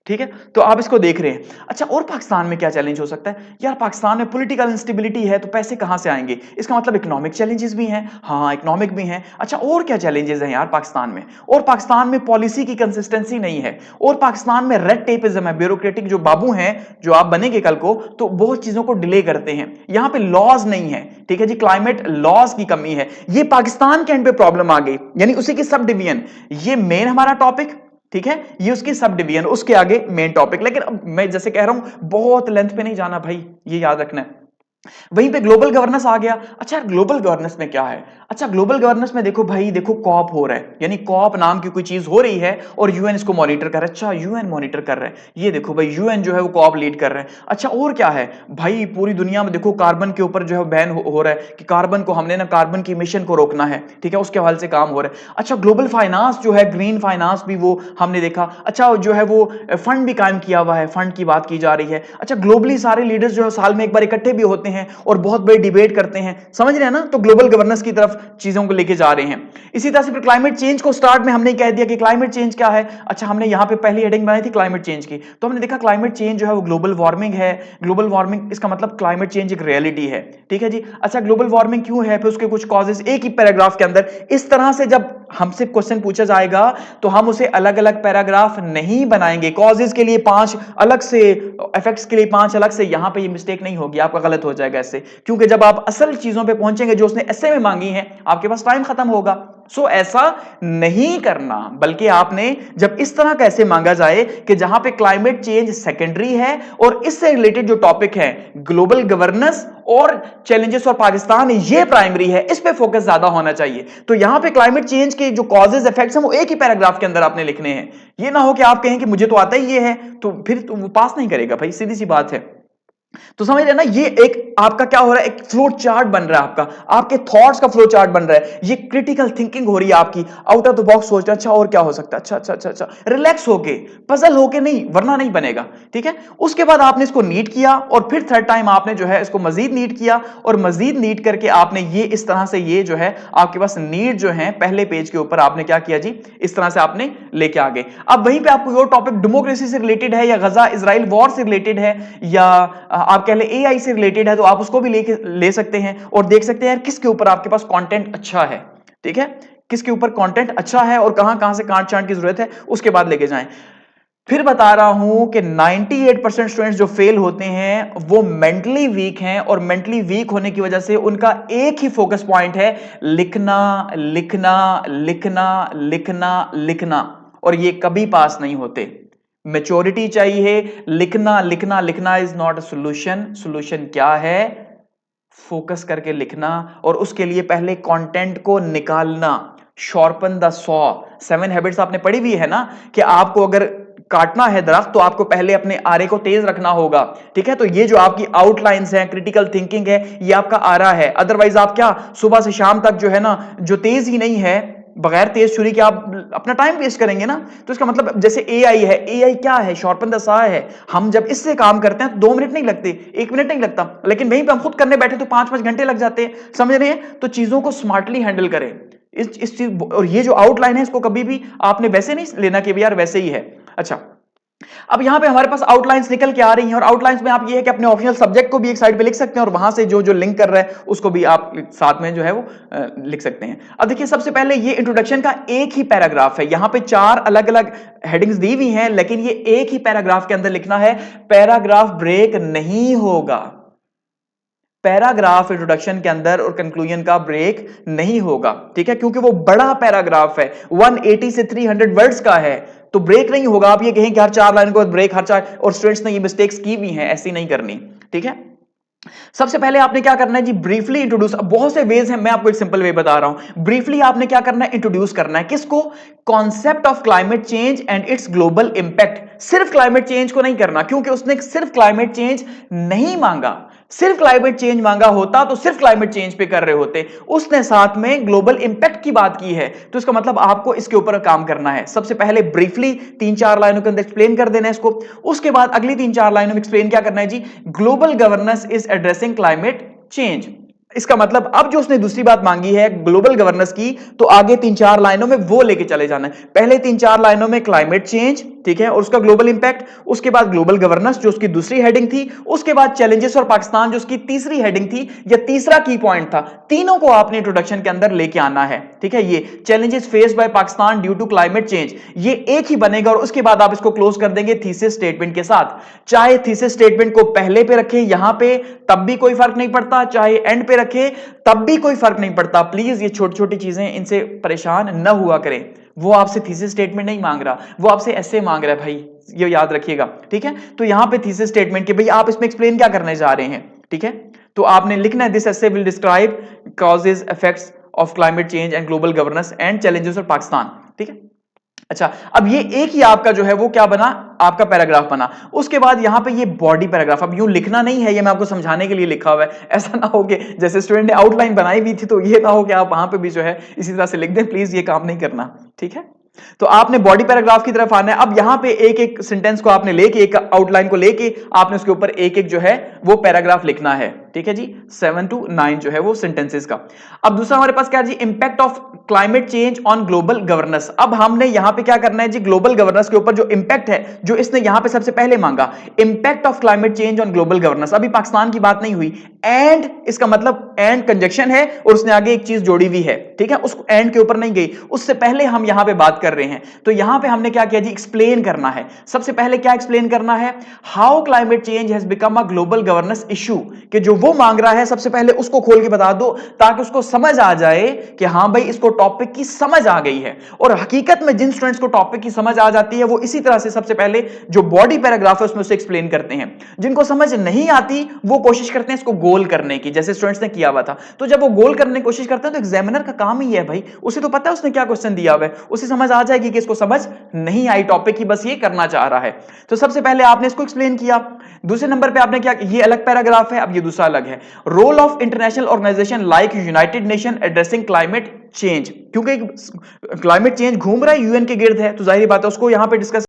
ठीक है, तो आप इसको देख रहे हैं। अच्छा और पाकिस्तान में क्या चैलेंज हो सकता है यार, पाकिस्तान में पॉलिटिकल इंस्टेबिलिटी है, तो पैसे कहां से आएंगे, इसका मतलब इकोनॉमिक चैलेंजेस भी हैं, हाँ इकोनॉमिक भी हैं। अच्छा और क्या चैलेंजेस हैं यार पाकिस्तान में, और पाकिस्तान में पॉलिसी की कंसिस्टेंसी नहीं है, और पाकिस्तान में रेड टेपिज्म है, ब्यूरोक्रेटिक जो बाबू हैं, जो आप बनेंगे कल को, तो बहुत चीजों को डिले करते हैं। यहां पे लॉज नहीं है, ठीक है जी, क्लाइमेट लॉज की कमी है। ये पाकिस्तान के एंड पे प्रॉब्लम आ गई, यानी उसी की सब डिवीजन। ये मेन हमारा टॉपिक, ठीक है, ये उसकी सब डिवीजन, उसके आगे मेन टॉपिक। लेकिन अब मैं जैसे कह रहा हूं बहुत लेंथ पे नहीं जाना भाई, ये याद रखना है। वहीं पे ग्लोबल गवर्नेंस आ गया। अच्छा ग्लोबल गवर्नेंस में क्या है, अच्छा ग्लोबल गवर्नेंस में देखो भाई, देखो कॉप हो रहा है, यानी कॉप नाम की कोई चीज हो रही है और यूएन इसको मॉनिटर कर रहा है। अच्छा यूएन मॉनिटर कर रहा है, ये देखो भाई यूएन जो है वो कॉप लीड कर रहा है। अच्छा और क्या है भाई, पूरी दुनिया में देखो कार्बन के ऊपर जो है बैन हो रहा है कि कार्बन को हमने ना, कार्बन की इमिशन को रोकना है, ठीक है, उसके हवाले से काम हो रहा है। अच्छा ग्लोबल फाइनेंस जो है, ग्रीन फाइनेंस भी वो हमने देखा। अच्छा जो है वो फंड भी कायम किया हुआ है, फंड की बात की जा रही है। अच्छा ग्लोबली सारे लीडर्स जो है साल में एक बार इकट्ठे भी होते हैं और बहुत बड़ी डिबेट करते हैं, समझ रहे हैं ना, तो ग्लोबल गवर्नेंस की तरफ चीजों को लेके जा रहे हैं। इसी तरह से फिर क्लाइमेट चेंज को स्टार्ट में हमने कह दिया कि क्लाइमेट चेंज क्या है। अच्छा हमने यहां पे पहली हेडिंग बनाई थी क्लाइमेट चेंज की, तो हमने देखा क्लाइमेट चेंज जो है वो ग्लोबल वार्मिंग है। ग्लोबल वार्मिंग इसका मतलब क्लाइमेट चेंज एक रियलिटी है, ठीक है जी। अच्छा ग्लोबल वार्मिंग क्यों है, फिर उसके कुछ कॉजेस एक ही पैराग्राफ के अंदर। इस तरह से जब हमसे क्वेश्चन पूछा जाएगा तो हम उसे अलग अलग पैराग्राफ नहीं बनाएंगे, कॉजेस के लिए 5 अलग से, इफेक्ट्स के लिए 5 अलग से। यहां पे ये मिस्टेक नहीं होगी, आपका गलत हो जाएगा ऐसे, क्योंकि जब आप असल चीजों पे पहुंचेंगे जो उसने एस्से में मांगी है, आपके पास टाइम खत्म होगा। सो ऐसा नहीं करना, बल्कि आपने जब इस तरह कैसे मांगा जाए कि जहां पे क्लाइमेट चेंज सेकेंडरी है और इससे रिलेटेड जो टॉपिक है ग्लोबल गवर्नेंस और चैलेंजेस और पाकिस्तान, ये प्राइमरी है, इस पे फोकस ज्यादा होना चाहिए। तो यहां पे क्लाइमेट चेंज के जो कॉजेज इफेक्ट्स हैं वो एक ही पैराग्राफ के अंदर आपने लिखने हैं। ये ना हो कि आप कहें कि मुझे तो आता ही ये है, तो फिर तो वो पास नहीं करेगा भाई, सीधी सी बात है। तो समझ रहे ना, ये एक आपका क्या हो रहा है, एक फ्लो चार्ट बन रहा है, आपके थॉट्स का फ्लो चार्ट बन रहा है। ये क्रिटिकल थिंकिंग हो रही है आपकी, आउट ऑफ द बॉक्स सोच रहे, अच्छा और क्या हो सकता है, अच्छा अच्छा अच्छा अच्छा, रिलैक्स होके, पजल होके नहीं, वरना नहीं बनेगा, ठीक है। उसके बाद आपने इसको नीट किया और फिर थर्ड टाइम आपने जो है इसको मजीद नीट किया, और मजीद नीट करके आपने ये इस तरह से, ये जो है आपके पास नीट जो है पहले पेज के ऊपर आपने क्या किया जी, इस तरह से आपने लेके आ गए। अब वहीं पे आपको और टॉपिक डेमोक्रेसी से रिलेटेड है या गजा इजराइल वॉर से रिलेटेड है या आप कह ले एआई से रिलेटेड है, तो आप उसको भी ले सकते हैं और देख सकते हैं यार किसके ऊपर आपके पास कंटेंट अच्छा है, ठीक है, किसके ऊपर कंटेंट अच्छा है और कहां कहां से काट छांट की जरूरत है, उसके बाद लेके जाएं। फिर बता रहा हूं कि 98% स्टूडेंट्स जो फेल होते हैं वो मेंटली वीक हैं, और मेंटली वीक होने की वजह से उनका एक ही फोकस पॉइंट है, लिखना लिखना लिखना लिखना लिखना, और ये कभी पास नहीं होते। मेच्योरिटी चाहिए, लिखना लिखना लिखना is not a solution. Solution क्या है, फोकस करके लिखना और उसके लिए पहले कंटेंट को निकालना। Sharpen the saw. 7 हैबिट्स आपने पढ़ी हुई है ना कि आपको अगर काटना है दरख्त तो आपको पहले अपने आरे को तेज रखना होगा। ठीक है, तो ये जो आपकी आउटलाइंस है, क्रिटिकल थिंकिंग है, ये आपका आरा है। अदरवाइज आप क्या सुबह से शाम तक जो है ना, जो तेज ही नहीं है, बगैर तेज छुरी के आप अपना टाइम वेस्ट करेंगे ना। तो इसका मतलब जैसे एआई है, एआई क्या है, शॉर्पन द सॉ है। हम जब इससे काम करते हैं तो 2 मिनट नहीं लगते, 1 मिनट नहीं लगता, लेकिन वहीं पे हम खुद करने बैठे तो 5-5 घंटे लग जाते हैं। समझ रहे हैं? तो चीजों को स्मार्टली हैंडल करें। इस चीज, और ये जो आउटलाइन है इसको कभी भी आपने वैसे नहीं लेना कि यार वैसे ही है। अच्छा, अब यहां पे हमारे पास आउटलाइंस निकल के आ रही हैं और आउटलाइंस में आप ये है कि अपने ऑप्शनल सब्जेक्ट को भी एक साइड पे लिख सकते हैं और वहां से जो जो लिंक कर रहा है उसको भी आप साथ में जो है वो लिख सकते हैं। अब देखिए, सबसे पहले ये इंट्रोडक्शन का एक ही पैराग्राफ है। यहां पे 4 अलग अलग हेडिंग्स दी हुई हैं, लेकिन ये एक ही पैराग्राफ के अंदर लिखना है। पैराग्राफ ब्रेक नहीं होगा। पैराग्राफ इंट्रोडक्शन के अंदर और कंक्लूजन का ब्रेक नहीं होगा। ठीक है, क्योंकि वो बड़ा पैराग्राफ है, 180 से 300 वर्ड्स का है, तो ब्रेक नहीं होगा। आप ये कहें कि हर 4 लाइन को ब्रेक, हर 4, और स्टूडेंट्स ने ये मिस्टेक्स की भी हैं, ऐसी नहीं करनी। ठीक है, सबसे पहले आपने क्या करना है जी, ब्रीफली इंट्रोड्यूस। बहुत से वेज हैं, मैं आपको एक सिंपल वे बता रहा हूं। ब्रीफली आपने क्या करना है, इंट्रोड्यूस करना है। किसको? Concept of climate change and it's global impact. सिर्फ क्लाइमेट चेंज को नहीं करना, क्योंकि उसने सिर्फ क्लाइमेट चेंज नहीं मांगा। सिर्फ क्लाइमेट चेंज मांगा होता तो सिर्फ क्लाइमेट चेंज पे कर रहे होते। उसने साथ में ग्लोबल इंपैक्ट की बात की है, तो इसका मतलब आपको इसके ऊपर काम करना है। सबसे पहले ब्रीफली 3-4 लाइनों के अंदर एक्सप्लेन कर देना है इसको। उसके बाद अगली 3-4 लाइनों में एक्सप्लेन क्या करना है जी, global governance is addressing climate change. इसका मतलब अब जो उसने दूसरी बात मांगी है ग्लोबल गवर्नेंस की, तो आगे 3-4 लाइनों में वो लेके चले जाना है। पहले 3-4 लाइनों में क्लाइमेट चेंज, ठीक है, और उसका ग्लोबल इंपैक्ट, उसके बाद ग्लोबल गवर्नेंस जो उसकी दूसरी हेडिंग थी, उसके बाद चैलेंजेस और पाकिस्तान जो उसकी तीसरी हेडिंग थी या तीसरा की पॉइंट था। तीनों को आपने इंट्रोडक्शन के अंदर लेके आना है। ठीक है, ये challenges faced by Pakistan due to climate change, ये एक ही बनेगा और उसके बाद आप इसको क्लोज कर देंगे थीसिस स्टेटमेंट के साथ। चाहे थीसिस स्टेटमेंट को पहले पे रखें यहां पे, तब भी कोई फर्क नहीं पड़ता, चाहे एंड पे रखें तब भी कोई फर्क नहीं पड़ता। प्लीज ये छोटी छोटी चीजें, इनसे परेशान न हुआ करें। वो आपसे थीसिस स्टेटमेंट नहीं मांग रहा, वो आपसे ऐसे मांग रहा है भाई, ये याद रखिएगा। ठीक है, तो यहां पे थीसिस स्टेटमेंट के भाई आप इसमें एक्सप्लेन क्या करने जा रहे हैं। ठीक है, तो आपने लिखना है this essay will describe causes effects of climate change and global governance and challenges of Pakistan. ठीक है, अच्छा, अब ये एक ही आपका जो है वो क्या बना, आपका पैराग्राफ बना। उसके बाद यहां पे ये बॉडी पैराग्राफ, अब यूं लिखना नहीं है, ये मैं आपको समझाने के लिए लिखा हुआ है। ऐसा ना हो कि जैसे स्टूडेंट ने आउटलाइन बनाई हुई थी तो ये ना हो कि आप वहां पे भी जो है इसी तरह से लिख दें। प्लीज ये काम नहीं करना। ठीक है, तो आपने बॉडी पैराग्राफ की तरफ आना है। अब यहां पे एक एक सेंटेंस को आपने लेके, एक आउटलाइन को लेके आपने उसके ऊपर एक एक जो है वो पैराग्राफ लिखना है। ठीक है जी, 7 to 9 जो है वो सेंटेंसेस का। अब दूसरा हमारे पास क्या है जी, impact of climate change on global governance. अब हमने यहां पे क्या करना है जी, ग्लोबल गवर्नेंस के ऊपर जो इंपैक्ट है, जो इसने यहां पे सबसे पहले मांगा, impact of climate change on global governance. अभी पाकिस्तान की बात नहीं हुई, एंड इसका मतलब एंड कंजक्शन है और उसने आगे एक चीज जोड़ी हुई है। ठीक है, उस एंड के ऊपर नहीं गई, उससे पहले हम यहां पे बात कर रहे हैं। तो यहां पे हमने क्या किया जी, एक्सप्लेन करना है। सबसे पहले क्या एक्सप्लेन करना है, how climate change has become a global governance issue, कि जो वो मांग रहा है सबसे पहले उसको खोल के बता दो, ताकि उसको समझ आ जाए कि हां भाई इसको टॉपिक की समझ आ गई है। और हकीकत में जिन स्टूडेंट्स को टॉपिक की समझ आ जाती है वो इसी तरह से सबसे पहले जो बॉडी पैराग्राफ है उसमें उसे एक्सप्लेन करते हैं। जिनको समझ नहीं आती वो कोशिश करते हैं इसको गोल करने की, जैसे स्टूडेंट्स ने किया हुआ था। तो जब वो गोल करने की कोशिश करते हैं तो एग्जामिनर का काम ही है भाई, उसे तो पता है उसने क्या क्वेश्चन दिया हुआ है, उसे समझ आ जाएगी कि इसको समझ नहीं आई टॉपिक की, बस ये करना चाह रहा है। तो सबसे पहले आपने इसको एक्सप्लेन किया। दूसरे नंबर पे आपने क्या, ये अलग पैराग्राफ है, अब ये दूसरा अलग है, role of international organisation like united nation addressing climate change. क्योंकि क्लाइमेट चेंज घूम रहा है यूएन के गिर्द है, तो जाहिर बात है उसको यहां पे डिस्कस